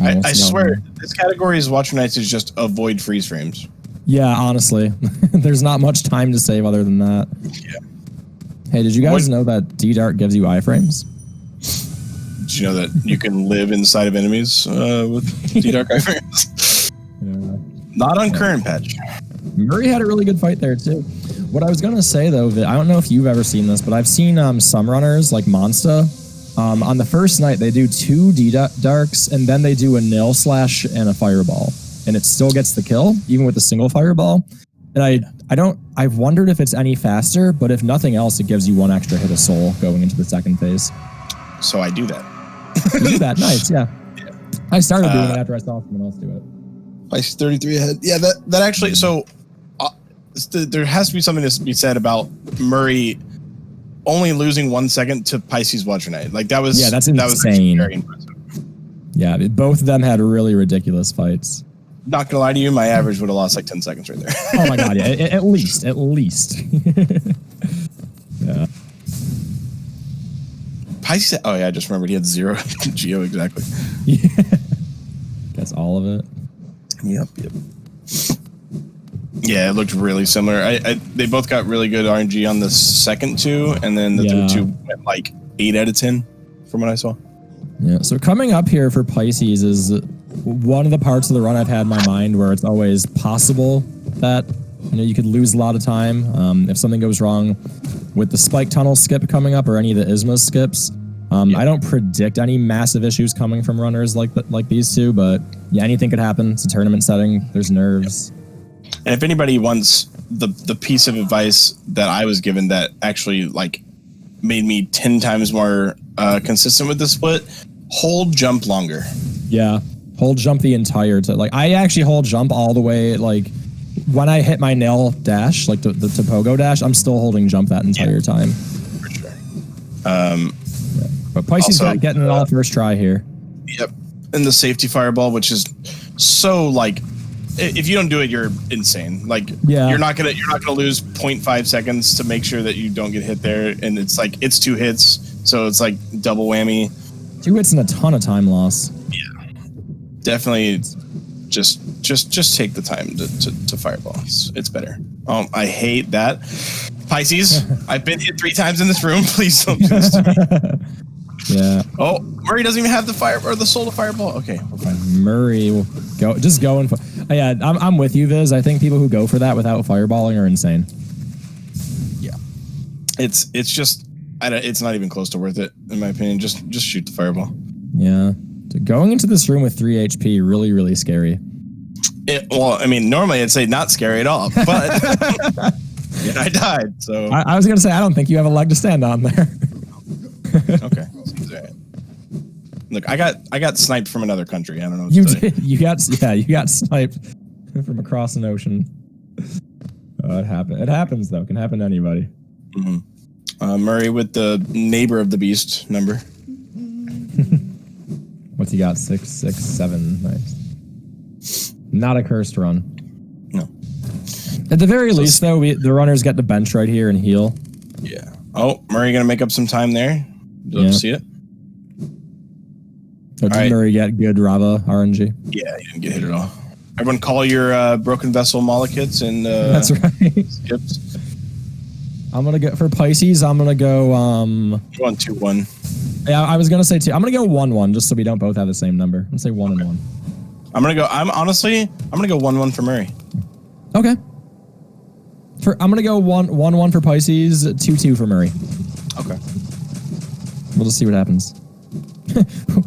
I swear, this category is Watcher Knights is just avoid freeze frames. Yeah, honestly. There's not much time to save other than that. Yeah. Hey, did you guys know that D-Dart gives you iframes? Did you know that you can live inside of enemies with D-Dart iframes? Yeah. Not on current patch. Muri had a really good fight there, too. What I was going to say, though, that I don't know if you've ever seen this, but I've seen some runners, like Monsta, on the first night, they do 2 D-Darks, and then they do a nail slash and a fireball. And it still gets the kill, even with a single fireball. And I've wondered if it's any faster, but if nothing else, it gives you 1 extra hit of soul going into the second phase. So I do that. You do that, nice, yeah. I started doing it after I saw someone else do it. Vice 33 ahead. Yeah, that actually, so there has to be something to be said about Muri only losing 1 second to Pisces Watcher Knight. Like that was, that's insane. That was very impressive. Yeah, both of them had really ridiculous fights. Not gonna lie to you, my average would have lost like 10 seconds right there. Oh my god, yeah, at least. Yeah. Pisces, oh yeah, I just remembered he had 0 Geo exactly. Yeah. That's all of it. Yep. Yeah, it looked really similar. They both got really good RNG on the second 2, and then the third 2 went like 8 out of 10 from what I saw. Yeah, so coming up here for Pisces is one of the parts of the run I've had in my mind where it's always possible that you could lose a lot of time if something goes wrong with the spike tunnel skip coming up or any of the Isma skips. I don't predict any massive issues coming from runners like these two, but yeah, anything could happen. It's a tournament setting. There's nerves. And if anybody wants the piece of advice that I was given that actually like made me 10 times more consistent with the split, hold jump longer. Yeah, hold jump the entire time. Like I actually hold jump all the way. Like when I hit my nail dash, like the pogo dash, I'm still holding jump that entire time. For sure. But Pisces got getting it all first try here. Yep, and the safety fireball, which is so like, if you don't do it, you're insane. Like, you're not gonna lose 0.5 seconds to make sure that you don't get hit there, and it's like it's 2 hits, so it's like double whammy. 2 hits and a ton of time loss. Yeah, definitely. Just take the time to fireball. It's better. I hate that. Pisces, I've been hit 3 times in this room. Please don't do this to me. Yeah. Oh, Muri doesn't even have the fire or the soul to fireball. Okay, we're fine. Muri will go. Just going for. Yeah, I'm with you, Viz. I think people who go for that without fireballing are insane. Yeah, it's just it's not even close to worth it in my opinion. Just shoot the fireball. Yeah, going into this room with 3 HP really, really scary. Well, I mean, normally I'd say not scary at all, but yeah, I died. So I was gonna say I don't think you have a leg to stand on there. Okay. Look, I got sniped from another country. I don't know. What you to did. You got sniped from across an ocean. It happened. It happens though. It can happen to anybody. Mm-hmm. Muri with the neighbor of the beast number. What's he got? 6, 6, 7. Nice. Not a cursed run. No. At the very least, though, the runners get the bench right here and heal. Yeah. Oh, Muri gonna make up some time there. Love to see it. Oh, did Muri get good Rava RNG? Yeah, he didn't get hit at all. Everyone call your broken vessel mollickets and that's right. skips. I'm gonna go for Pisces. I'm gonna go 1-2-1. Yeah, I was gonna say 2. I'm gonna go 1-1 just so we don't both have the same number. Let's say 1 and 1. I'm gonna go 1-1 for Muri. Okay. I'm gonna go 1-1 for Pisces, 2-2 for Muri. Okay. We'll just see what happens.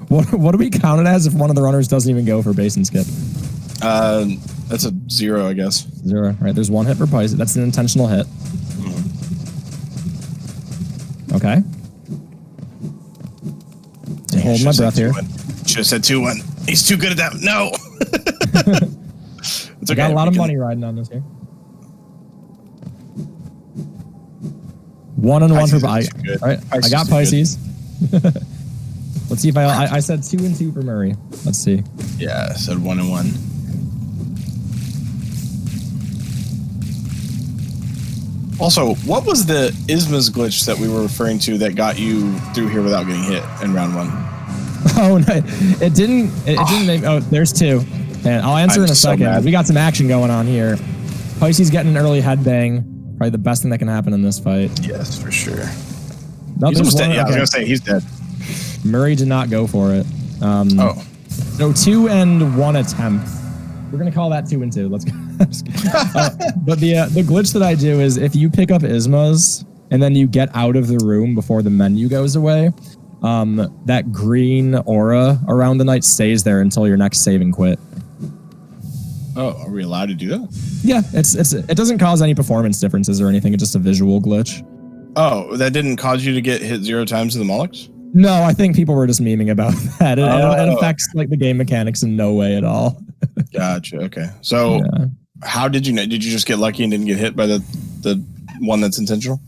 What do we count it as if one of the runners doesn't even go for base and skip? That's a 0, I guess. 0. Right, there's 1 hit for Pisces. That's an intentional hit. Okay. Hold my breath here. Should have said 2-1. He's too good at that. No. It's okay. Got a lot of money riding on this here. 1 and 1 for Pisces. All right, I got Pisces. Let's see if I said 2 and 2 for Muri. Let's see. Yeah, I said 1 and 1. Also, what was the Isma's glitch that we were referring to that got you through here without getting hit in round 1? Oh no, it didn't make. Oh, there's 2. And I'll answer in a second. We got some action going on here. Pisces getting an early headbang. Probably the best thing that can happen in this fight. Yes, for sure. No, he's almost dead. Yeah, I was gonna say he's dead. Muri did not go for it. So 2 and 1 attempt. We're gonna call that 2 and 2. Let's go. But the glitch that I do is if you pick up Isma's and then you get out of the room before the menu goes away, that green aura around the knight stays there until your next save and quit. Oh, are we allowed to do that? Yeah, it doesn't cause any performance differences or anything. It's just a visual glitch. Oh, that didn't cause you to get hit 0 times to the Molochs? No, I think people were just memeing about that. It affects like the game mechanics in no way at all. Gotcha. Okay. So how did you know? Did you just get lucky and didn't get hit by the one that's intentional?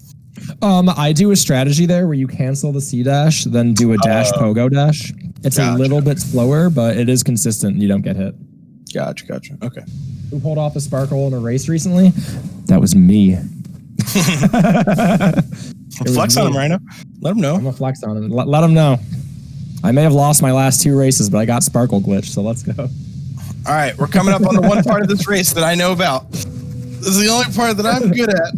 I do a strategy there where you cancel the C dash, then do a dash pogo dash. It's a little bit slower, but it is consistent and you don't get hit. Gotcha. Okay. Who pulled off a sparkle in a race recently? That was me. Flex on him, Rhino. Let him know. I'm gonna flex on him. Let him know. I may have lost my last 2 races, but I got sparkle glitch, so let's go. All right, we're coming up on the one part of this race that I know about. This is the only part that I'm good at.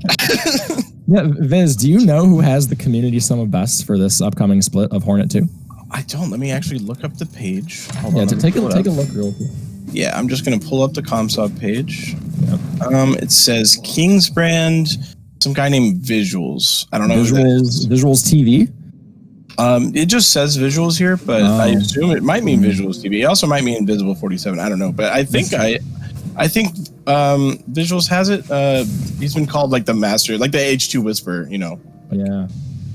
Yeah, Viz, do you know who has the community sum of best for this upcoming split of Hornet 2? I don't. Let me actually look up the page. Hold on, take a look real quick. Yeah, I'm just going to pull up the ComSob page. Yep. It says King's Brand, some guy named Visuals. I don't know. Visuals TV? It just says Visuals here, but I assume it might mean Visuals TV. It also might mean Invisible 47. I don't know, but I think Visuals has it. He's been called like the master, like the H2 Whisperer, you know. Yeah.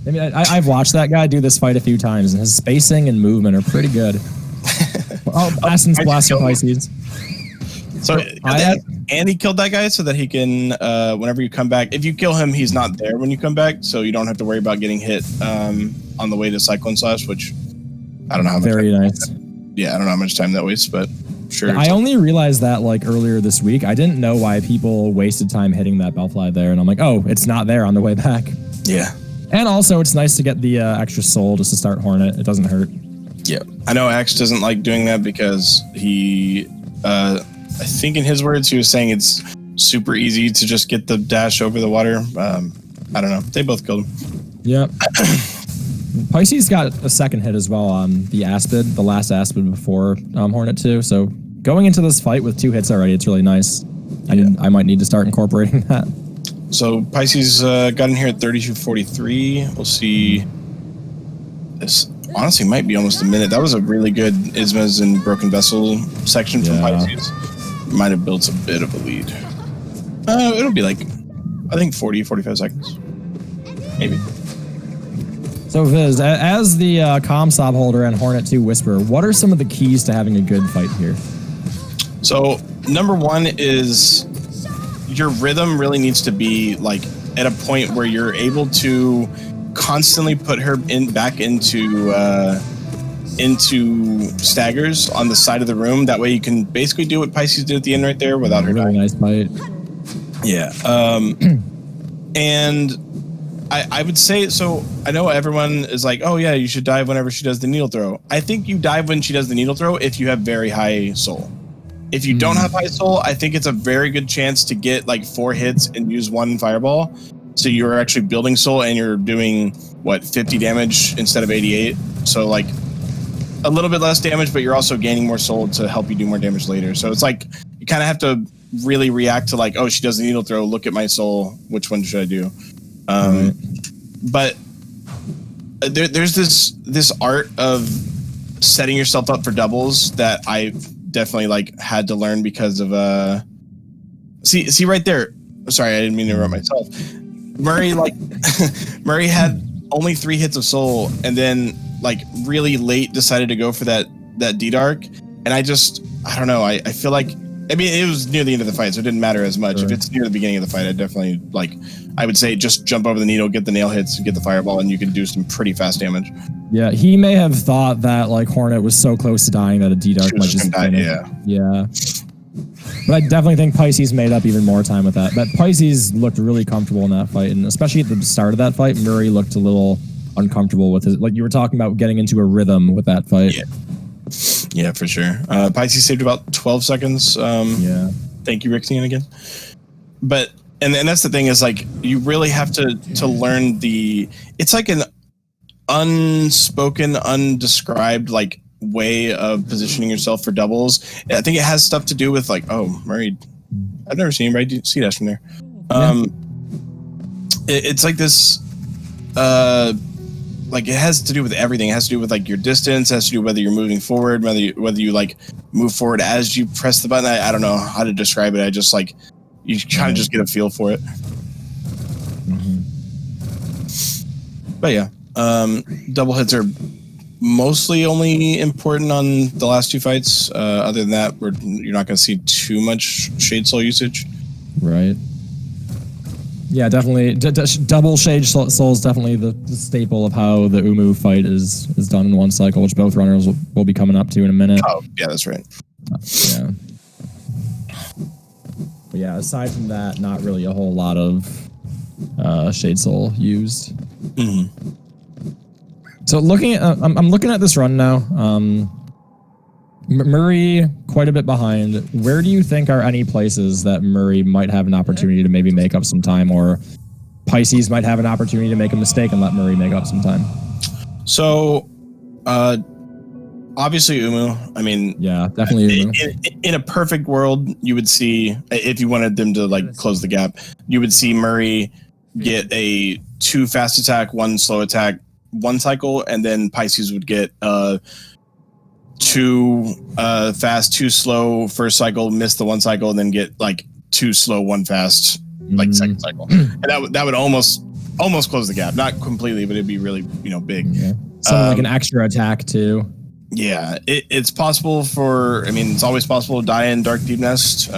I mean, I've watched that guy do this fight a few times, and his spacing and movement are pretty good. Blasting Pisces. So, and he killed that guy so that he can, whenever you come back, if you kill him, he's not there when you come back, so you don't have to worry about getting hit on the way to Cyclone Slash, which I don't know how much Very nice. Yeah, I don't know how much time that wastes, but sure. I only realized that like earlier this week. I didn't know why people wasted time hitting that Bellfly there, and I'm like, oh, it's not there on the way back. Yeah. And also, it's nice to get the extra soul just to start Hornet. It doesn't hurt. Yeah. I know Axe doesn't like doing that because he, I think in his words, he was saying it's super easy to just get the dash over the water. I don't know. They both killed him. Yep. Pisces got a second hit as well on the Aspid, the last Aspid before Hornet 2. So going into this fight with 2 hits already, it's really nice. I might need to start incorporating that. So Pisces got in here at 32:43. We'll see. This honestly might be almost a minute. That was a really good Ismas and Broken Vessel section from Pisces. Might have built a bit of a lead. It'll be like, I think 40, 45 seconds. Maybe. So Viz, as the ComSob holder and Hornet 2 Whisperer, what are some of the keys to having a good fight here? So number one is your rhythm really needs to be like at a point where you're able to constantly put her back into staggers on the side of the room. That way you can basically do what Pisces did at the end right there without her dying. Nice fight. Yeah. And I would say, so I know everyone is like, oh yeah, you should dive whenever she does the needle throw. I think you dive when she does the needle throw if you have very high soul. If you don't have high soul, I think it's a very good chance to get like 4 hits and use 1 fireball. So you're actually building soul and you're doing, what, 50 damage instead of 88. So like a little bit less damage, but you're also gaining more soul to help you do more damage later. So it's like you kind of have to really react to like, oh, she does the needle throw. Look at my soul. Which one should I do? But there's this art of setting yourself up for doubles that I've definitely like had to learn because of see right there. Sorry, I didn't mean to interrupt myself. Muri Muri had only 3 hits of soul and then like really late decided to go for that D-Dark, and I don't know, I feel like, I mean, it was near the end of the fight, so it didn't matter as much. If it's near the beginning of the fight, I definitely I would say just jump over the needle, get the nail hits, get the fireball, and you can do some pretty fast damage. Yeah, he may have thought that like Hornet was so close to dying that a D-Dark might just die. Yeah. But I definitely think Pisces made up even more time with that. But Pisces looked really comfortable in that fight, and especially at the start of that fight, Muri looked a little uncomfortable with his, like you were talking about getting into a rhythm with that fight. Yeah, for sure. Pisces saved about 12 seconds. Thank you, Rixian, again. But and that's the thing is like you really have to learn it's like an unspoken, undescribed like way of positioning yourself for doubles. I think it has stuff to do with like, oh, Muri, I've never seen anybody see that from there. It's like this like it has to do with everything. It has to do with like your distance, it has to do with whether you're moving forward, whether you like move forward as you press the button. I don't know how to describe it. I just like, you kind of just get a feel for it. But yeah, double hits are mostly only important on the last 2 fights. Other than that, you're not going to see too much Shade Soul usage. Right. Yeah, definitely. Double Shade Soul is definitely the staple of how the Umu fight is done in 1 cycle, which both runners will be coming up to in a minute. Oh, yeah, that's right. Yeah. But yeah, aside from that, not really a whole lot of Shade Soul used. So looking at, I'm looking at this run now. Muri quite a bit behind. Where do you think are any places that Muri might have an opportunity to maybe make up some time, or Pisces might have an opportunity to make a mistake and let Muri make up some time? So, obviously Umu. I mean, yeah, definitely Umu. In a perfect world, you would see, if you wanted them to like close the gap, you would see Muri get a 2 fast attack, 1 slow attack, 1 cycle, and then Pisces would get 2 fast, 2 slow first cycle, miss the 1 cycle, and then get like 2 slow, 1 fast, like second cycle, and that would almost close the gap. Not completely, but it'd be really big. Yeah. Something like an extra attack too. Yeah, it's possible for. I mean, it's always possible to die in Dark Deep Nest.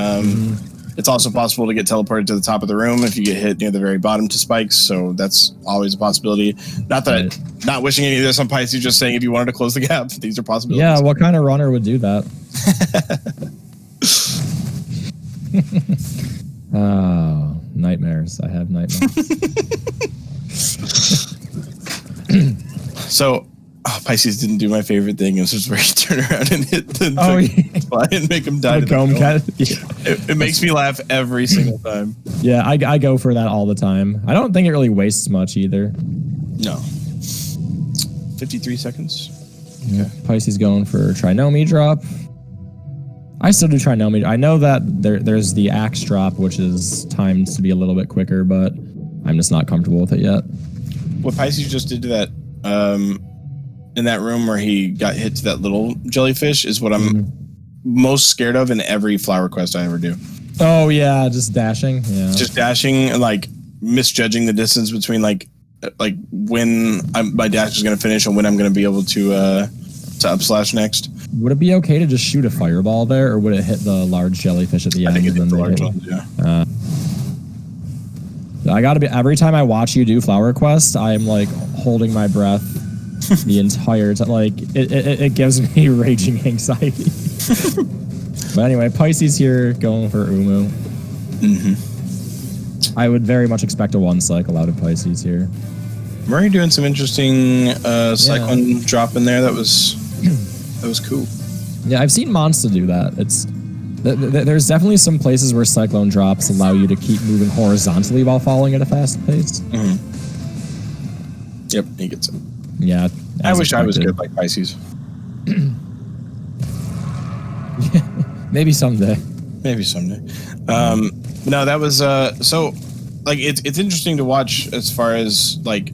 It's also possible to get teleported to the top of the room if you get hit near the very bottom to spikes. So that's always a possibility. Not wishing any of this on Pisces, just saying if you wanted to close the gap, these are possibilities. Yeah, what kind of runner would do that? Oh, nightmares. I have nightmares. So, Pisces didn't do my favorite thing. It was just where you turn around and hit the fly and make him die. The comb cut. It makes me laugh every single time. Yeah, I go for that all the time. I don't think it really wastes much either. No. 53 seconds. Yeah. Pisces going for Trinomi drop. I still do Trinomial. I know that there's the axe drop, which is timed to be a little bit quicker, but I'm just not comfortable with it yet. What Pisces just did to that, in that room where he got hit to that little jellyfish is what I'm most scared of in every flower quest I ever do. Oh yeah, just dashing. Yeah, just dashing and like misjudging the distance between like when my dash is going to finish and when I'm going to be able to up slash next. Would it be okay to just shoot a fireball there, or would it hit the large jellyfish at the end? I think it hit the large one, yeah. I gotta be, every time I watch you do flower quest, I'm like holding my breath the entire time. Like it gives me raging anxiety. But anyway, Pisces here going for Umu. I would very much expect a 1 cycle out of Pisces here. Muri doing some interesting cyclone drop in there. That was cool. Yeah, I've seen Monster do that. There's definitely some places where cyclone drops allow you to keep moving horizontally while falling at a fast pace. Yep, he gets it. Yeah. I wish I was good like Pisces. Maybe someday. Maybe someday. No, that was so like it's interesting to watch as far as like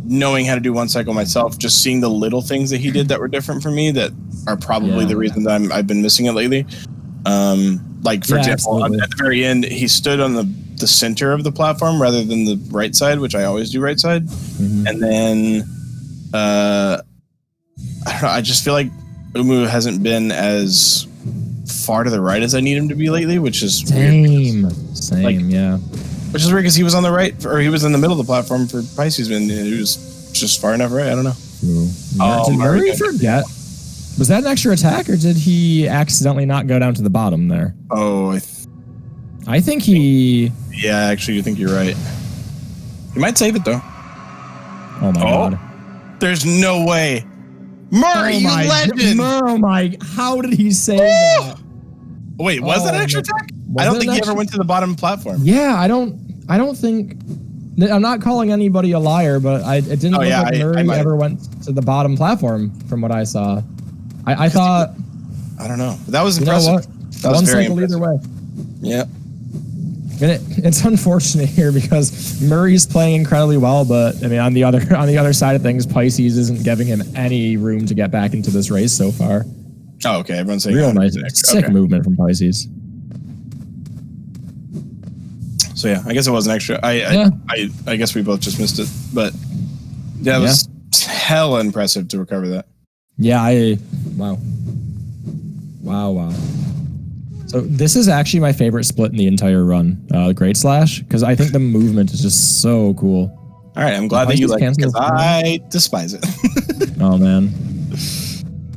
knowing how to do 1 cycle myself, just seeing the little things that he did that were different for me that are probably the reason that I've been missing it lately. Like for example, at the very end, he stood on the center of the platform rather than the right side, which I always do right side. And then I don't know, I just feel like Umu hasn't been as far to the right as I need him to be lately, which is Same, yeah. Which is weird because he was on the right, or he was in the middle of the platform for Pisces, and he was just far enough right. I don't know. Did Muri forget? Was that an extra attack, or did he accidentally not go down to the bottom there? Oh, I think he... Yeah, actually, you think you're right. You might save it, though. Oh, my God. There's no way. Muri, you legend! Oh, my... How did he save that? Wait, was that an extra attack? I don't think he ever went to the bottom platform. Yeah, I don't think... I'm not calling anybody a liar, but it didn't look like Muri ever went to the bottom platform from what I saw. I thought... I don't know. That was impressive. You know what? That was 1 very cycle impressive. either way. Yeah. And it's unfortunate here because Murray's playing incredibly well, but I mean on the other side of things, Pisces isn't giving him any room to get back into this race so far. Oh, okay. Everyone's saying real nice, sick movement from Pisces. So yeah, I guess it was an extra. I guess we both just missed it, but that was hella impressive to recover that. Yeah, wow. So this is actually my favorite split in the entire run, Great Slash, because I think the movement is just so cool. All right, I'm glad that you like it because I despise it. Oh man.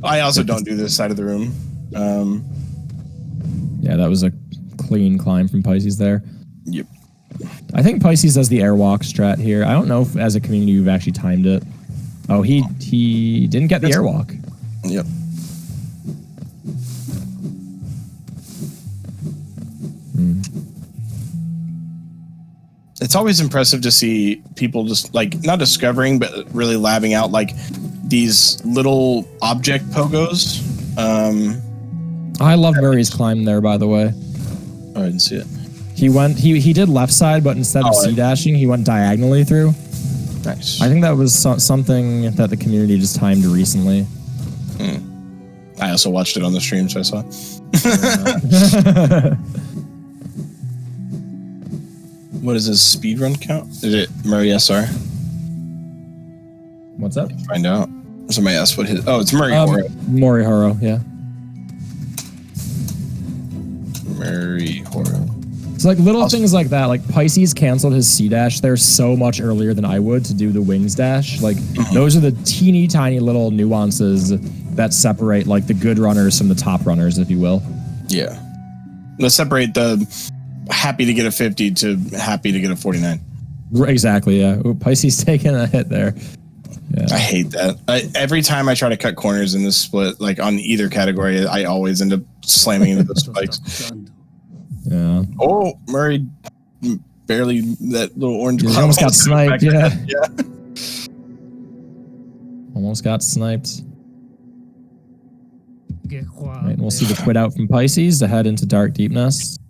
I also don't do this side of the room. Yeah, that was a clean climb from Pisces there. Yep. I think Pisces does the airwalk strat here. I don't know if as a community you've actually timed it. Oh, he didn't get the airwalk. Yep. It's always impressive to see people just like not discovering, but really labbing out like these little object pogos. I love Murray's climb there, by the way. Oh, I didn't see it. He did left side, but instead of C-dashing, he went diagonally through. Nice. I think that was something that the community just timed recently. I also watched it on the stream, so I saw. What is his speedrun count? Is it Muri SR? What's up? Find out. Somebody asked what his... Oh, it's Muri Horo. Muri Horo, yeah. Muri Horo. So like little things like that, like Pisces canceled his C-dash there so much earlier than I would to do the wings dash. Like those are the teeny tiny little nuances that separate like the good runners from the top runners, if you will. Yeah. Let's separate the happy to get a 50 to happy to get a 49. Exactly, yeah. Ooh, Pisces taking a hit there. Yeah. I hate that. Every time I try to cut corners in this split, like on either category, I always end up slamming into those spikes. Yeah. Oh, Muri barely that little orange. He almost got sniped. Yeah. Yeah. Almost got sniped. Right, and we'll see the quit out from Pisces to head into Dark Deep Nest.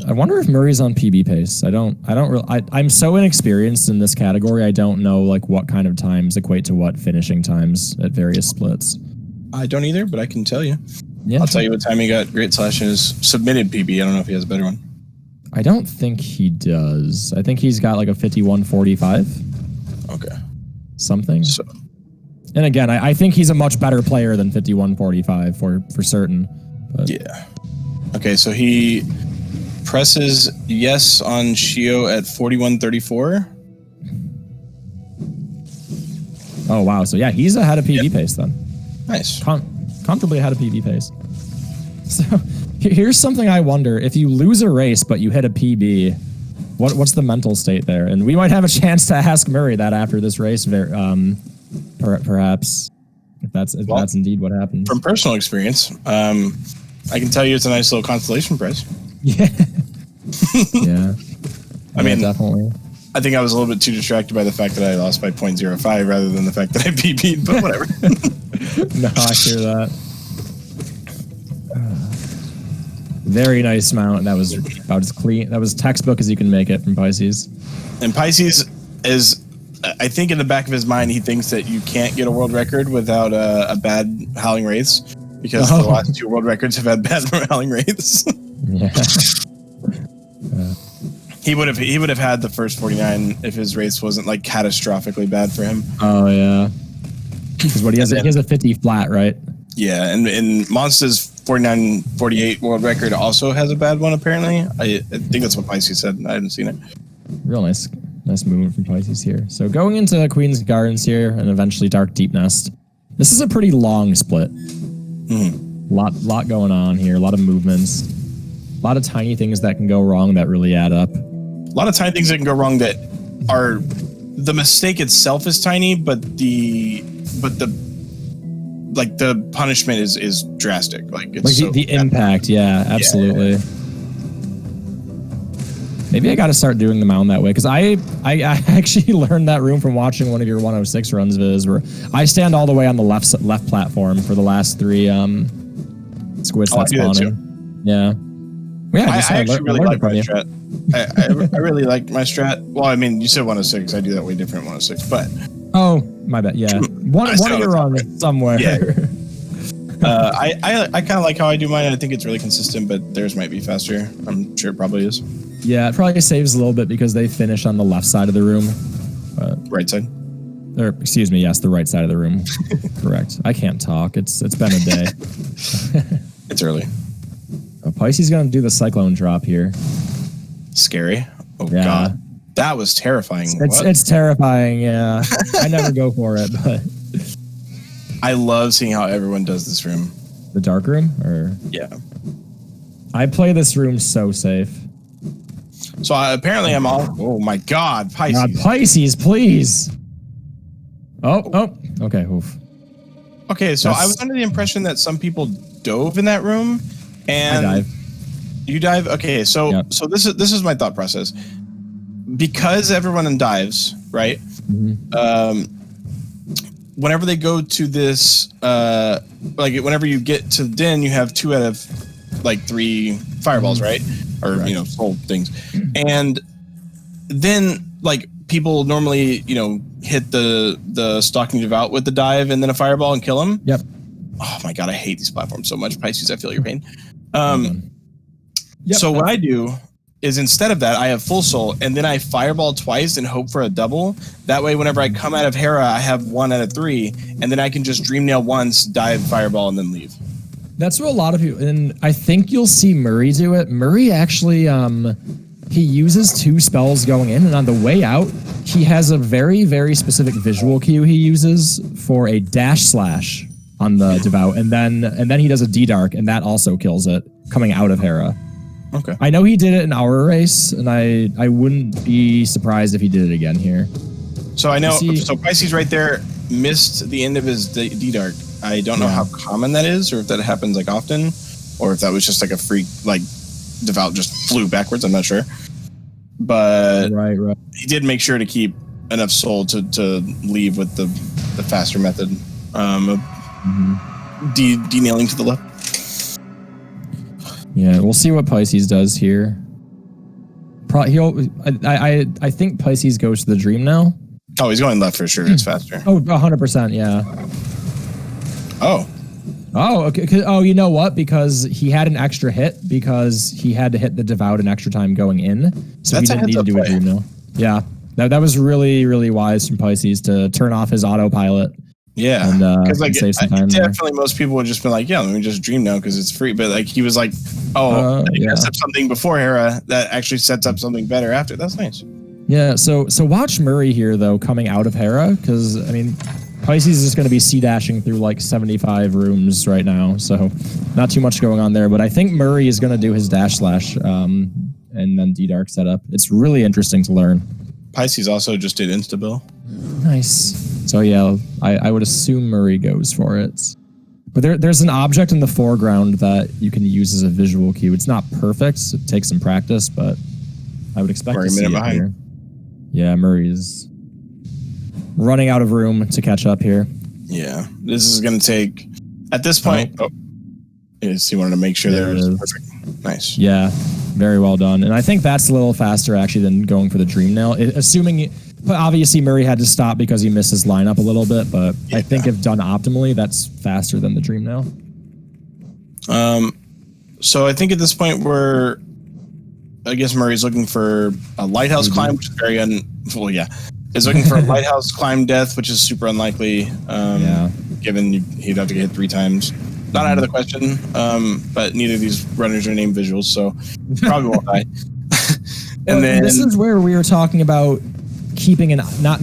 I wonder if Muri's on PB pace. I'm so inexperienced in this category. I don't know like what kind of times equate to what finishing times at various splits. I don't either, but I can tell you. Yeah, I'll tell you what time he got Great Slash in his submitted PB. I don't know if he has a better one. I don't think he does. I think he's got like a 51:45. Okay. Something. So, and again, I think he's a much better player than 51:45 for certain. But. Yeah. Okay, so he presses yes on Shio at 41:34. Oh wow! So yeah, he's ahead of PB pace then. Nice. Comfortably ahead of PB pace. So here's something I wonder: if you lose a race but you hit a PB, what's the mental state there? And we might have a chance to ask Muri that after this race, perhaps, if that's indeed what happens. From personal experience, I can tell you it's a nice little consolation prize. Yeah. Yeah. I mean, definitely. I think I was a little bit too distracted by the fact that I lost by 0.05 rather than the fact that I PB'd, but whatever. No, I hear that. Very nice mount. That was about as clean. That was textbook as you can make it from Pisces. And Pisces is, I think in the back of his mind, he thinks that you can't get a world record without a bad Howling Wraiths, because the last 2 world records have had bad Howling Wraiths. Yeah. He would have had the first 49 if his race wasn't like catastrophically bad for him. Oh yeah. Because what he has a 50 flat, right? Yeah, and Monster's 49-48 world record also has a bad one apparently. I think that's what Pisces said. I haven't seen it. Real nice movement from Pisces here. So going into Queen's Gardens here and eventually Dark Deep Nest. This is a pretty long split. Lot going on here. A lot of movements. A lot of tiny things that can go wrong that really add up. A lot of tiny things that can go wrong that are, the mistake itself is tiny, but the punishment is drastic. Like it's like the impact, yeah, absolutely. Yeah. Maybe I got to start doing the mound that way, because I actually learned that room from watching one of your 106 runs viz, where I stand all the way on the left platform for the last 3 squids that spawning. Yeah. Yeah, I actually really like my strat. I really like my strat. Well, I mean, you said 106. I do that way different 106, but oh, my bad. Yeah, one of you wrong somewhere. Yeah. I kind of like how I do mine. I think it's really consistent, but theirs might be faster. I'm sure it probably is. Yeah, it probably saves a little bit because they finish on the left side of the room. Right side. Or excuse me, yes, the right side of the room. Correct. I can't talk. It's been a day. It's early. Pisces gonna do the cyclone drop here. Scary. Oh yeah. God, that was terrifying. It's terrifying. Yeah, I never go for it, but I love seeing how everyone does this room. The dark room, or yeah, I play this room so safe. So apparently I'm all. Oh my God, Pisces! God, Pisces, please. Oh, okay. Oof. Okay, so I was under the impression that some people dove in that room. And I dive. You dive? Okay, so this is my thought process. Because everyone dives, right? Mm-hmm. Whenever they go to this, like whenever you get to the den, you have 2 out of like 3 fireballs, right? Or soul things, and then like people normally hit the stalking devout with the dive and then a fireball and kill him. Yep. Oh my God, I hate these platforms so much, Pisces. I feel your pain. Yep. So what I do is instead of that, I have full soul, and then I fireball twice and hope for a double. That way, whenever I come out of Hera, I have 1 out of 3, and then I can just dream nail once, dive, fireball, and then leave. That's what a lot of people, and I think you'll see Muri do it. Muri actually, he uses 2 spells going in, and on the way out, he has a very, very specific visual cue he uses for a dash slash on the devout, and then he does a D-Dark, and that also kills it coming out of Hera. Okay. I know he did it in our race, and I wouldn't be surprised if he did it again here. So I know, so Pisces right there missed the end of his D-Dark. I don't know how common that is, or if that happens like often, or if that was just like a freak, like devout just flew backwards. I'm not sure. But right. He did make sure to keep enough soul to leave with the faster method. de-nailing to the left. Yeah, we'll see what Pisces does here. I think Pisces goes to the dream now. Oh, he's going left for sure. It's faster. Oh, 100%, yeah. Oh. Oh, okay. Oh, you know what? Because he had an extra hit because he had to hit the devout an extra time going in. So he didn't need to do a dream now. Yeah. That was really, really wise from Pisces to turn off his autopilot. Yeah. And like, save some time definitely most people would just be like, yeah, let me just dream now because it's free. But like he was like, I messed up something before Hera that actually sets up something better after. That's nice. Yeah, so watch Muri here though coming out of Hera, because I mean Pisces is going to be C-dashing through like 75 rooms right now, so not too much going on there. But I think Muri is going to do his dash slash and then D-Dark setup. It's really interesting to learn. Pisces also just did Instabill. Nice. So yeah, I would assume Muri goes for it. But there's an object in the foreground that you can use as a visual cue. It's not perfect. It takes some practice, but I would expect to see it here. Yeah, Muri is running out of room to catch up here. Yeah, this is going to take, at this point, he wanted to make sure there was perfect. Nice. Yeah, very well done. And I think that's a little faster actually than going for the dream nail. But obviously Muri had to stop because he missed his lineup a little bit, but I think if done optimally, that's faster than the dream nail. So I think at this point I guess Murray's looking for a lighthouse climb, which is very is looking for a lighthouse climb death, which is super unlikely. Given he'd have to get hit 3 times. Not out of the question, but neither of these runners are named visuals, so probably won't die. And then this is where we were talking about keeping an not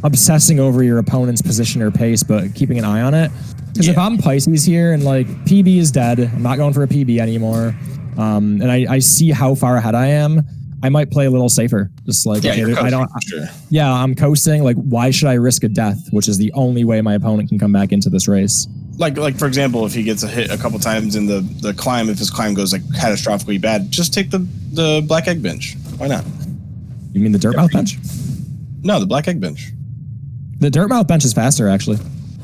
obsessing over your opponent's position or pace, but keeping an eye on it. Because if I'm Pisces here and like PB is dead, I'm not going for a PB anymore. And I see how far ahead I am, I might play a little safer. Just like, I'm coasting. Like, why should I risk a death, which is the only way my opponent can come back into this race? Like for example, if he gets a hit a couple times in the climb, if his climb goes like catastrophically bad, just take the black egg bench. Why not? You mean the dirt mouth bench? No, the black egg bench. The dirt mouth bench is faster, actually.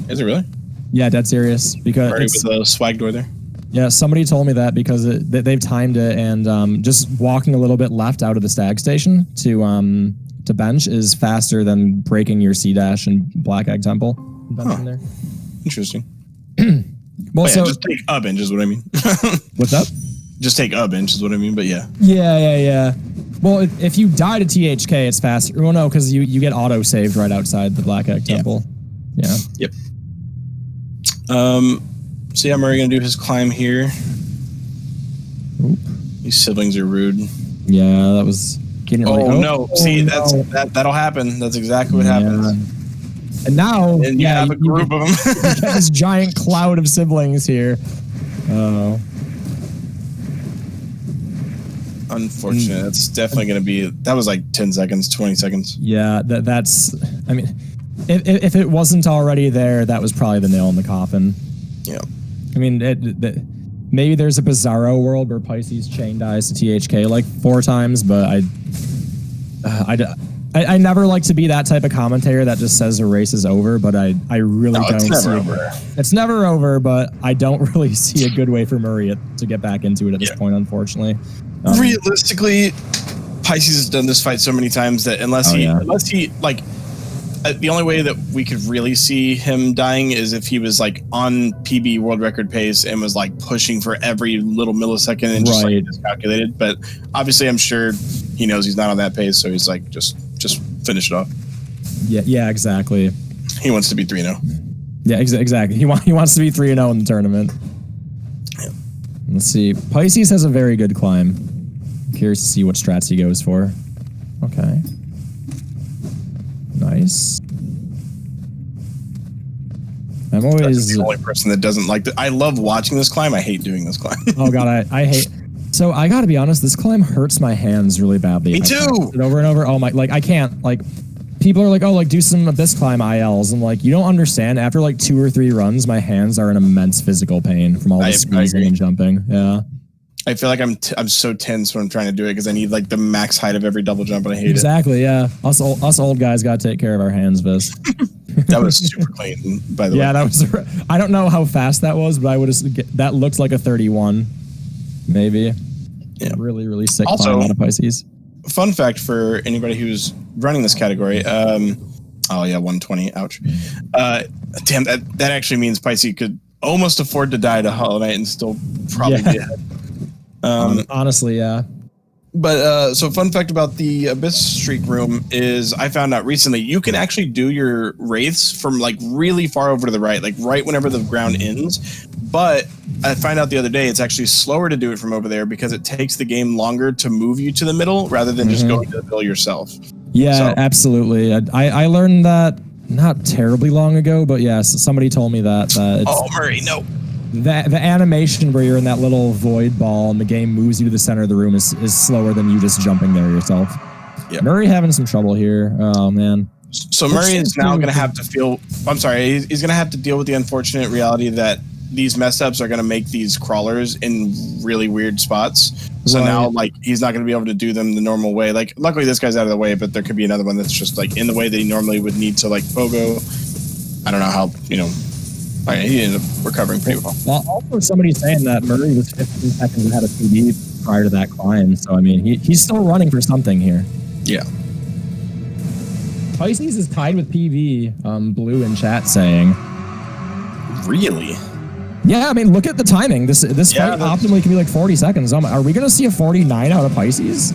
Is it really? Yeah, dead serious. Because already with the swag door there. Yeah, somebody told me that because they've timed it, and just walking a little bit left out of the stag station to bench is faster than breaking your C dash and Black Egg Temple. Benching there. Interesting. Well, so just take a bench is what I mean. What's up? Just take a bench is what I mean, but yeah. Yeah. Well, if you die to THK, it's faster. Well, no, because you get auto saved right outside the Black Egg Temple. Yeah. Yep. So yeah, Murray gonna do his climb here. Oop. These siblings are rude. Yeah, that was getting really. That'll happen. That's exactly what happens. And now, you have a group of them. You got this giant cloud of siblings here. Oh. Unfortunate. That's definitely going to be. That was like 10 seconds, 20 seconds. Yeah, that's. I mean, if it wasn't already there, that was probably the nail in the coffin. Yeah. I mean, maybe there's a bizarro world where Pisces chain dies to THK like 4 times, but I never like to be that type of commentator that just says a race is over, but I really don't see it. It's never over, but I don't really see a good way for Muri to get back into it at this point, unfortunately. Realistically, Pisces has done this fight so many times that unless he like, the only way that we could really see him dying is if he was like on PB world record pace and was like pushing for every little millisecond and just like miscalculated. But obviously, I'm sure he knows he's not on that pace, so he's like just finish it off. Yeah, exactly. He wants to be 3-0. Yeah, exactly. He wants to be 3-0 in the tournament. Yeah. Let's see. Pisces has a very good climb. I'm curious to see what strats he goes for. Okay. Nice. I'm always the only person that doesn't like I love watching this climb. I hate doing this climb. Oh god, I hate. So I got to be honest, this climb hurts my hands really badly. Me too. Over and over. Oh my, like I can't. Like people are like, oh, like do some of this climb ILs. I'm like, you don't understand. After like 2 or 3 runs, my hands are in immense physical pain from all the squeezing and jumping. Yeah. I feel like I'm so tense when I'm trying to do it because I need like the max height of every double jump and I hate it. Exactly, yeah. Us old guys got to take care of our hands, Viz. That was super clean, by the way. Yeah, that was. I don't know how fast that was, but I would have. That looks like a 31, maybe. Yeah, really, really sick. Also, out of Pisces. Fun fact for anybody who's running this category. Oh yeah, 120. Ouch. Damn, that actually means Pisces could almost afford to die to Hollow Knight and still probably be ahead. Honestly, yeah. But so fun fact about the Abyss Streak room is I found out recently you can actually do your wraiths from like really far over to the right, like right whenever the ground ends. But I found out the other day it's actually slower to do it from over there because it takes the game longer to move you to the middle rather than just going to the middle yourself. Yeah, so, absolutely. I learned that not terribly long ago, but yes, somebody told me that. It's, Muri, no. The animation where you're in that little void ball and the game moves you to the center of the room is slower than you just jumping there yourself. Yep. Muri having some trouble here. Oh, man. So Muri is now going to have to feel... I'm sorry. He's going to have to deal with the unfortunate reality that these mess ups are going to make these crawlers in really weird spots. So now, like, he's not going to be able to do them the normal way. Like, luckily this guy's out of the way, but there could be another one that's just, like, in the way they normally would need to, like, pogo. I don't know how, you know... he ended up recovering pretty well. Well, also somebody saying that Muri was 15 seconds ahead of PB prior to that climb. So, I mean, he's still running for something here. Yeah. Pisces is tied with PB, Blue in chat saying. Really? Yeah, I mean, look at the timing. This fight optimally can be like 40 seconds. Are we going to see a 49 out of Pisces?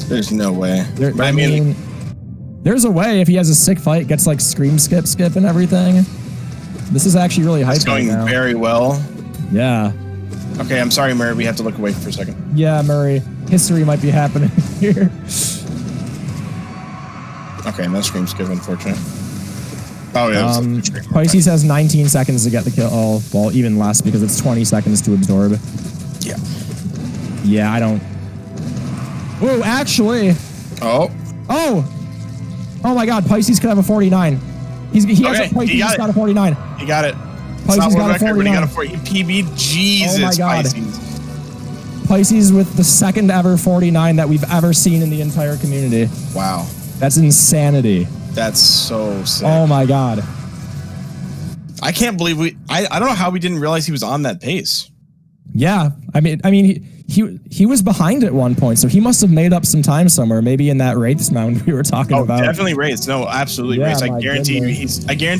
There's no way. I mean, there's a way if he has a sick fight, gets like scream, skip, and everything. This is actually really hype. It's going right now. Very well. Yeah. Okay, I'm sorry, Muri. We have to look away for a second. Yeah, Muri. History might be happening here. Okay, no scream skip, unfortunate. Oh, yeah. Pisces has 19 seconds to get the kill. Oh, well, even less because it's 20 seconds to absorb. Yeah. Yeah, I don't... Whoa, actually... Oh. Oh my god, Pisces could have a 49. Pisces got a 49. He got it. Pisces got a 49. But he got a 40. PB, Jesus, oh my god. Pisces. Pisces with the second ever 49 that we've ever seen in the entire community. Wow. That's insanity. That's so sick. Oh my god. I can't believe I don't know how we didn't realize he was on that pace. Yeah. I mean he was behind at one point, so he must have made up some time somewhere, maybe in that Wraiths mound we were talking about. Definitely Wraiths. No, absolutely Wraiths. I guarantee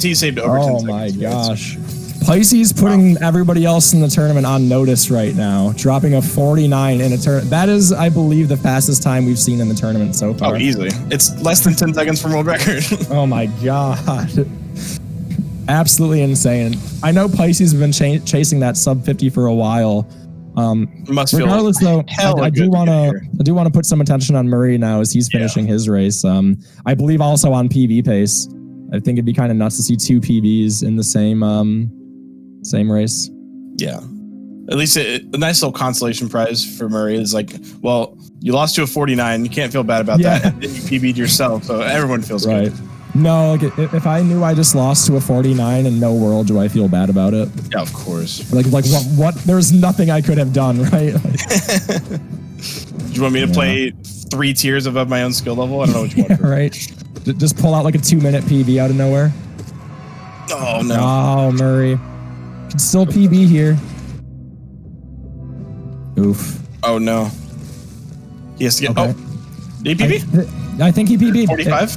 he saved over 10 seconds. Oh my gosh. Pisces putting everybody else in the tournament on notice right now, dropping a 49 in a tournament. That is, I believe, the fastest time we've seen in the tournament so far. Oh, easily. It's less than 10 seconds from world record. Oh my god. Absolutely insane. I know Pisces have been chasing that sub 50 for a while. Regardless, though, I do want to put some attention on Muri now as he's finishing his race. I believe also on PB pace. I think it'd be kind of nuts to see 2 PBs in the same race. Yeah. At least a nice little consolation prize for Muri is like, well, you lost to a 49. You can't feel bad about that. And then you PB'd yourself, so everyone feels good. No, like if I knew I just lost to a 49, in no world do I feel bad about it. Yeah, of course. Like what? There's nothing I could have done, right? Do you want me to play 3 tiers above my own skill level? I don't know what you want. Right. Just pull out like a 2-minute PB out of nowhere. Oh no. Oh, Muri. Can still PB here. Oof. Oh no. He has to get. Okay. Did he PB? I think he PB'd. 45?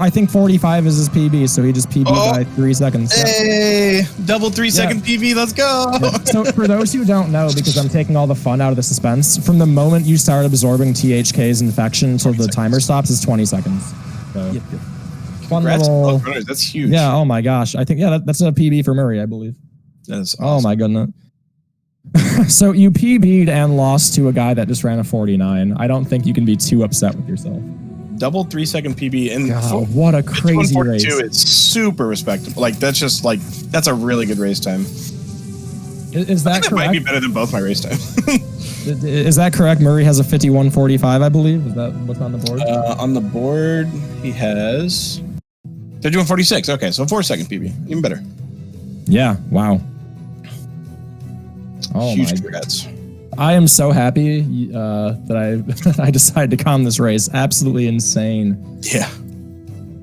I think 45 is his PB, so he just PB'd by 3 seconds. Hey, double 3-second PB, let's go. So for those who don't know, because I'm taking all the fun out of the suspense, from the moment you start absorbing THK's infection until the timer stops is 20 seconds. So, Congrats little, runners, that's huge. Yeah, oh my gosh. I think, that's a PB for Muri, I believe. That's awesome. Oh my goodness. So you PB'd and lost to a guy that just ran a 49. I don't think you can be too upset with yourself. Double 3-second PB and God, what a crazy race! It's super respectable. Like that's just like that's a really good race time. Is that correct? That might be better than both my race times. Is that correct? Muri has a 51.45, I believe. Is that what's on the board? On the board, he has 51.46. Okay, so 4-second PB, even better. Yeah. Wow. Oh huge my congrats. I am so happy that I decided to calm this race. Absolutely insane. Yeah.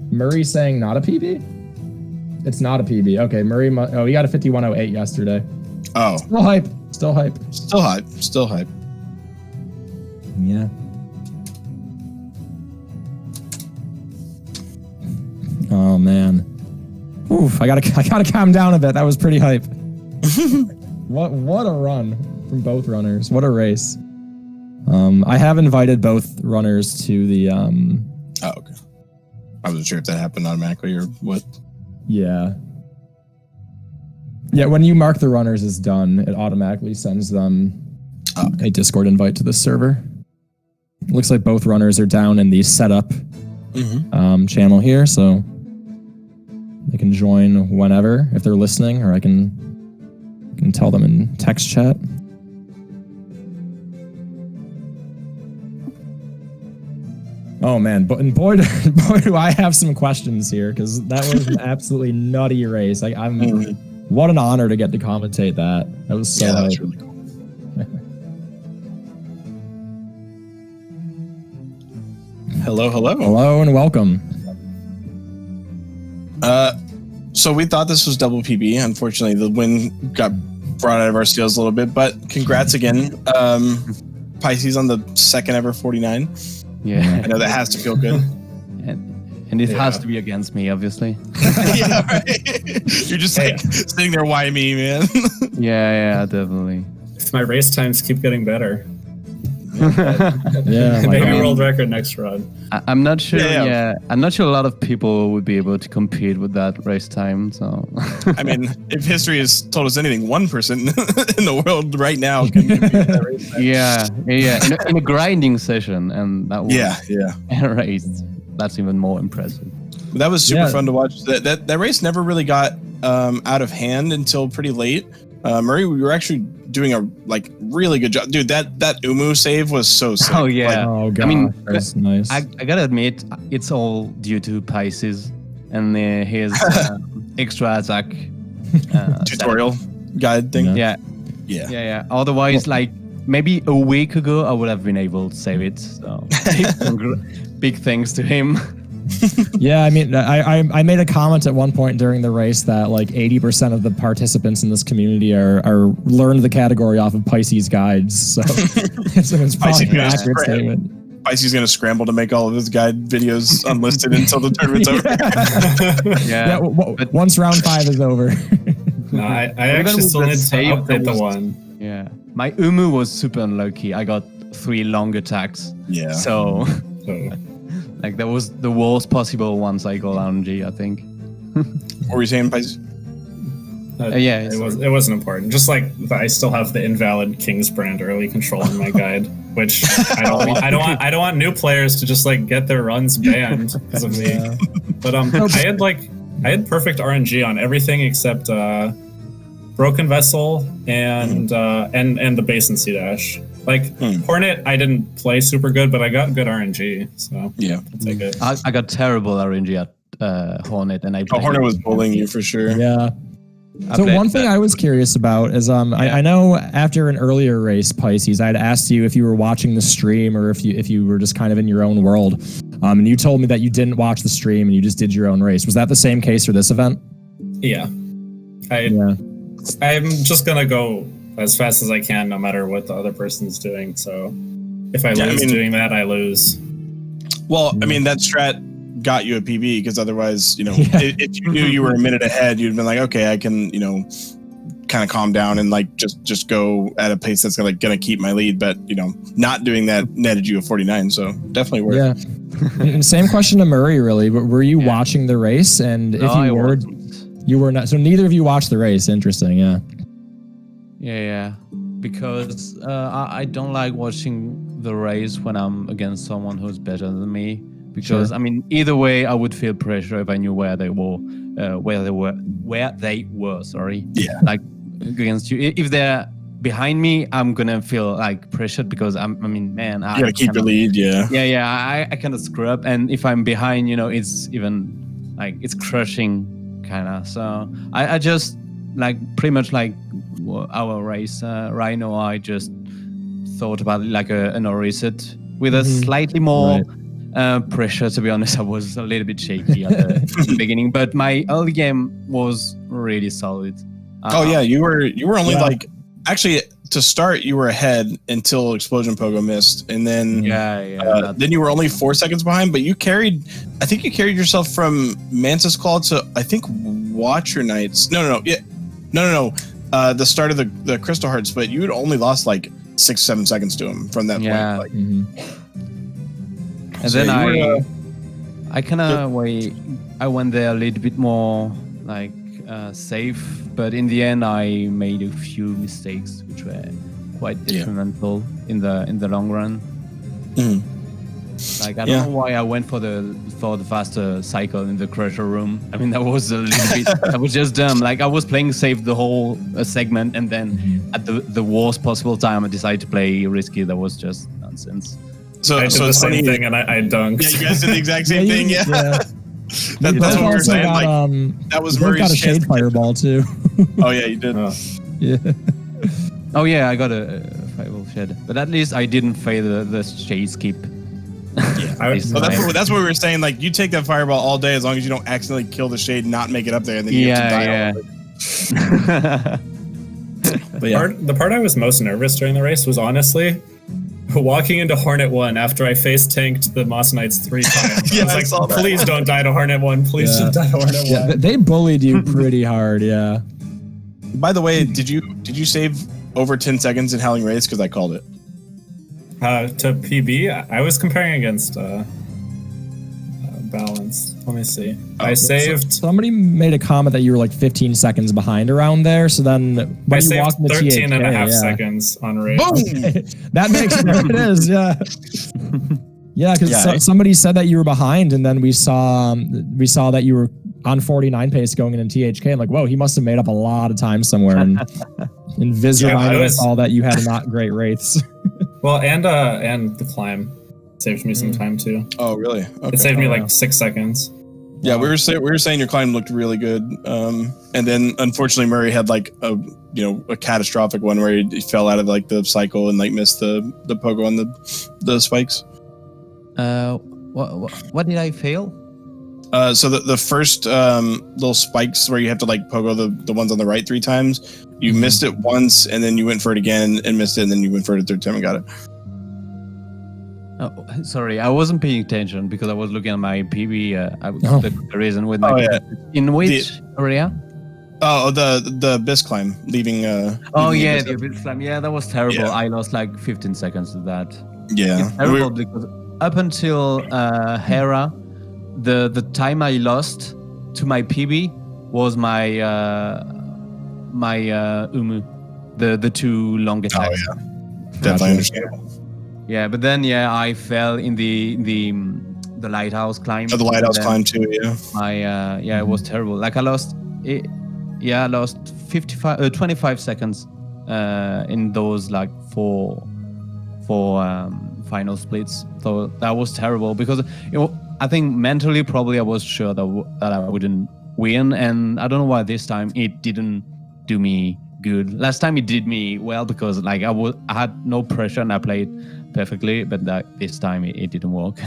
Muri saying not a PB? It's not a PB. Okay, Muri. He got a 51:08 yesterday. Oh, Still hype. Still hype. still hype. Still hype. Yeah. Oh man. Oof, I gotta calm down a bit. That was pretty hype. What a run from both runners. What a race. I have invited both runners to the Oh, okay. I wasn't sure if that happened automatically or what. Yeah. Yeah, when you mark the runners as done, it automatically sends them a Discord invite to the server. Looks like both runners are down in the setup channel here, so they can join whenever if they're listening, or I can tell them in text chat. Oh man, but boy, do I have some questions here, because that was an absolutely nutty race. What an honor to get to commentate that. That was so. Yeah, that was really cool. Hello and welcome. So we thought this was double PB. Unfortunately, the win got brought out of our steels a little bit, but congrats again. Pisces on the second ever 49. Yeah. I know that has to feel good. And it has to be against me, obviously. Yeah, right. You're just like sitting there, why me, man? Yeah, definitely. If my race times keep getting better. Yeah, maybe world record next run. I'm not sure. Yeah. I'm not sure a lot of people would be able to compete with that race time. So, I mean, if history has told us anything, one person in the world right now can compete with that race time. Yeah. In a grinding session, and that was yeah. a race. That's even more impressive. That was super fun to watch. That race never really got out of hand until pretty late. Muri, we were actually doing a really good job, dude. That Umu save was so sick. Oh yeah. Oh god, I mean, that's nice. I gotta admit, it's all due to Pisces and his extra attack tutorial guide thing. Yeah. Otherwise, maybe a week ago, I would have been able to save it. So big thanks to him. Yeah, I mean, I made a comment at one point during the race that 80% of the participants in this community are learned the category off of Pisces guides. So it's probably an accurate statement. Pisces going to scramble to make all of his guide videos unlisted until the tournament's over. Once round 5 is over. No, I actually still need to update the one. Yeah, my Umu was super unlucky. I got 3 long attacks. Yeah. So. That was the worst possible one cycle RNG, I think. What were you saying, Pisces? It wasn't important. Just I still have the invalid King's Brand early control in my guide, which I don't want new players to just get their runs banned because of me. Yeah. But I had perfect RNG on everything except Broken Vessel and the base and C-Dash. Hornet, I didn't play super good, but I got good RNG, so yeah, I'll take it. I got terrible RNG at Hornet, and Hornet was bullying you for sure. Yeah. So one thing I was curious about is I know after an earlier race, Pisces, I'd asked you if you were watching the stream or if you were just kind of in your own world, and you told me that you didn't watch the stream and you just did your own race. Was that the same case for this event? Yeah. I'm just gonna go as fast as I can, no matter what the other person's doing. So if I lose doing that, I lose. Well, I mean, that strat got you a PB because otherwise, if you knew you were a minute ahead, you'd been like, okay, I can, kind of calm down and just go at a pace that's gonna keep my lead. But not doing that netted you a 49, so definitely worth. Yeah. And same question to Muri, really. But were you watching the race? And if you were not. So neither of you watched the race. Interesting. Yeah. Yeah, because I don't like watching the race when I'm against someone who's better than me. Because I mean, either way, I would feel pressure if I knew where they were. Sorry. Yeah. Against you, if they're behind me, I'm gonna feel pressured because I gotta keep your lead. Yeah. Yeah. I kind of screw up, and if I'm behind, it's even it's crushing kind of. So I just pretty much our race right now, I just thought about it like a no reset with a slightly more Pressure, to be honest, I was a little bit shaky at the beginning, but my early game was really solid. You were only like, actually to start you were ahead until Explosion Pogo missed, and then then you were only 4 seconds behind. But you carried yourself from Mantis Claw to I think Watcher Knights. No. The start of the Crystal Hearts, but you had only lost like 6-7 seconds to him from that point. Like, and then I kind of I went there a little bit more like safe, but in the end I made a few mistakes which were quite detrimental in the long run. Like I don't know why I went for the faster cycle in the Crusher room. I mean, that was a little bit. I was just dumb. Like I was playing safe the whole segment, and then at the worst possible time, I decided to play risky. That was just nonsense. So I did the same thing, and I dunked. Yeah, you guys did the exact same thing. Yeah. That's what we were saying. Like that was Murray's got a shade fireball too. Oh yeah, you did. Yeah. Oh yeah, I got a fireball shed, but at least I didn't fail the shade skip. Yeah, that's what we were saying. Like, you take that fireball all day as long as you don't accidentally kill the shade, not make it up there, and then you have to die. The part I was most nervous during the race was honestly walking into Hornet 1 after I face tanked the Moss Knights 3 times. I was like, please don't die to Hornet 1. Please don't die to Hornet 1. Yeah, they bullied you pretty hard. Yeah. By the way, did you save over 10 seconds in Howling Race? Because I called it. To PB, I was comparing against balance. Let me see. I saved. Somebody made a comment that you were like 15 seconds behind around there. So then when you walk into 13 and a half seconds on race. Okay. That makes sense. It is, yeah. Yeah, because somebody said that you were behind, and then we saw that you were on 49 pace going into THK. I'm like, whoa, he must have made up a lot of time somewhere. And Viz reminded us all that you had not great rates. Well, and the climb saved me some time too. Oh, really? Okay. It saved me like 6 seconds. Yeah, we were saying your climb looked really good, and then unfortunately Murray had like a catastrophic one where he fell out of like the cycle and like missed the pogo on the spikes. What did I fail? So the first little spikes where you have to like pogo the ones on the right 3 times, you missed it once, and then you went for it again and missed it, and then you went for it a 3rd time and got it. Oh, sorry, I wasn't paying attention because I was looking at my PB. The reason with my in which area? Oh, the Abyss climb, leaving. The Abyss climb. Yeah, that was terrible. Yeah. I lost like 15 seconds to that. Yeah, it's terrible because up until Hera, the time I lost to my PB was my Umu, the 2 long attacks. Oh yeah, definitely understandable. Yeah, but then I fell in the lighthouse climb. Oh, the lighthouse climb too. Yeah. It was terrible. Like I lost 25 seconds in those like four final splits. So that was terrible because I think mentally probably I was sure that I wouldn't win, and I don't know why this time it didn't do me good. Last time it did me well because like I had no pressure and I played perfectly, but this time it didn't work.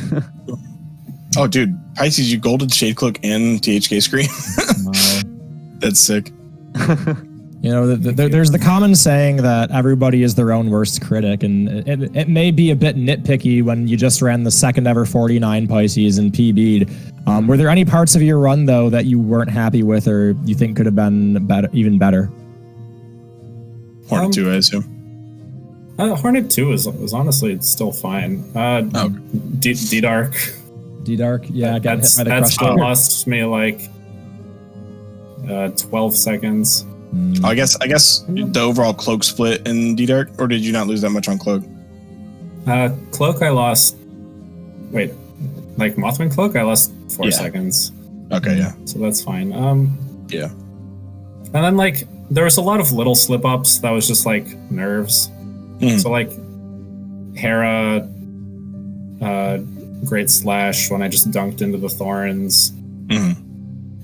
Oh, dude, Pisces, you golden Shade Cloak and THK screen. Wow. That's sick. There's the common saying that everybody is their own worst critic, and it may be a bit nitpicky when you just ran the 2nd ever 49 Pisces and PB'd. Were there any parts of your run though that you weren't happy with, or you think could have been even better? Hornet 2, I assume. Hornet 2 was honestly still fine. D-Dark. D-Dark, yeah. That's what lost me like 12 seconds. I guess the overall Cloak split in D-Dark, or did you not lose that much on Cloak? Cloak I lost... Wait, like Mothman Cloak I lost 4 seconds. Okay, yeah. So that's fine. Yeah. And then like, there was a lot of little slip-ups that was just like nerves. So like Hera, Great Slash when I just dunked into the Thorns.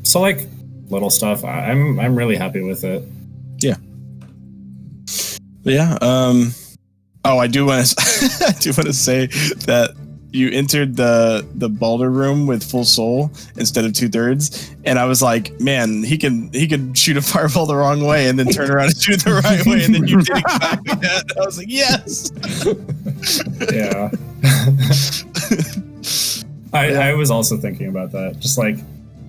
So like little stuff. I'm really happy with it. Yeah. Yeah. I do want to say that you entered the Balder room with full soul instead of 2/3, and I was like, man, he could shoot a fireball the wrong way and then turn around and shoot the right way, and then you did exactly that. I was like, yes. Yeah. I was also thinking about that. Just like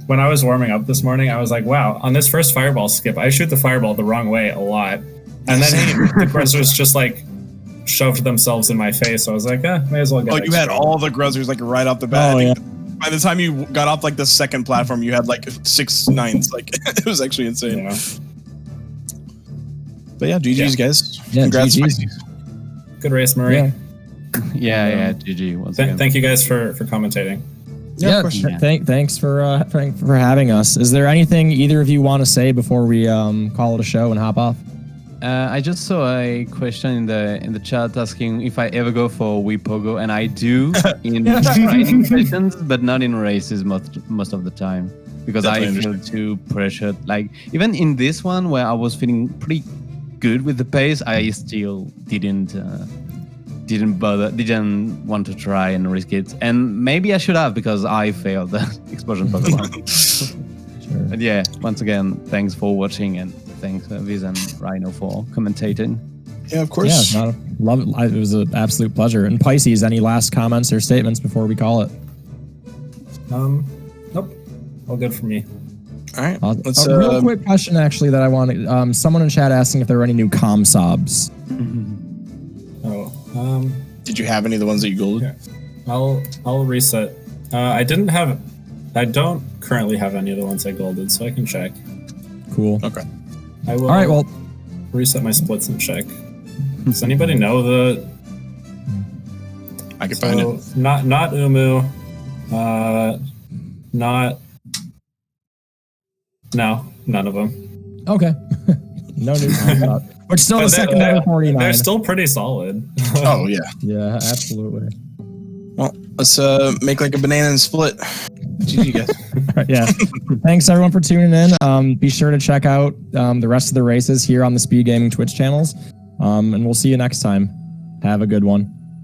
when I was warming up this morning, I was like, wow, on this first fireball skip, I shoot the fireball the wrong way a lot. And then the Gruzzers just like shoved themselves in my face. So I was like, may as well get you had all the Gruzzers like right off the bat. By the time you got off like the second platform, you had like 6 9s. Like it was actually insane. Yeah. But yeah, GG's guys. Yeah, Congrats. GG's. Good race, Muri. Yeah, GG. Once again. Thank you guys for commentating. Yeah, thanks for having us. Is there anything either of you want to say before we call it a show and hop off? I just saw a question in the chat asking if I ever go for Wipogo, and I do in training sessions, but not in races most of the time because definitely I feel too pressured. Like even in this one where I was feeling pretty good with the pace, I still didn't want to try and risk it, and maybe I should have because I failed the explosion Pokemon. Sure. But yeah, once again, thanks for watching and thanks Viz and Rhino for commentating. Yeah, of course. Yeah, love it. It was an absolute pleasure. And Pisces, any last comments or statements before we call it? Nope. All good for me. All right. Let's a real quick question actually that I wanted. Someone in chat asking if there were any new comm sobs. Did you have any of the ones that you golded? Yeah. I'll reset. I don't currently have any of the ones I golded, so I can check. Cool. Okay. I will. All right. Well, reset my splits and check. Does anybody know the? I can find it. Not Umu. Not. No, none of them. Okay. No new comm sobs. Which still the second level 49. They're still pretty solid. Oh yeah. Yeah, absolutely. Well, let's make like a banana and split. GG guys. Yeah. Thanks everyone for tuning in. Be sure to check out the rest of the races here on the Speed Gaming Twitch channels. And we'll see you next time. Have a good one.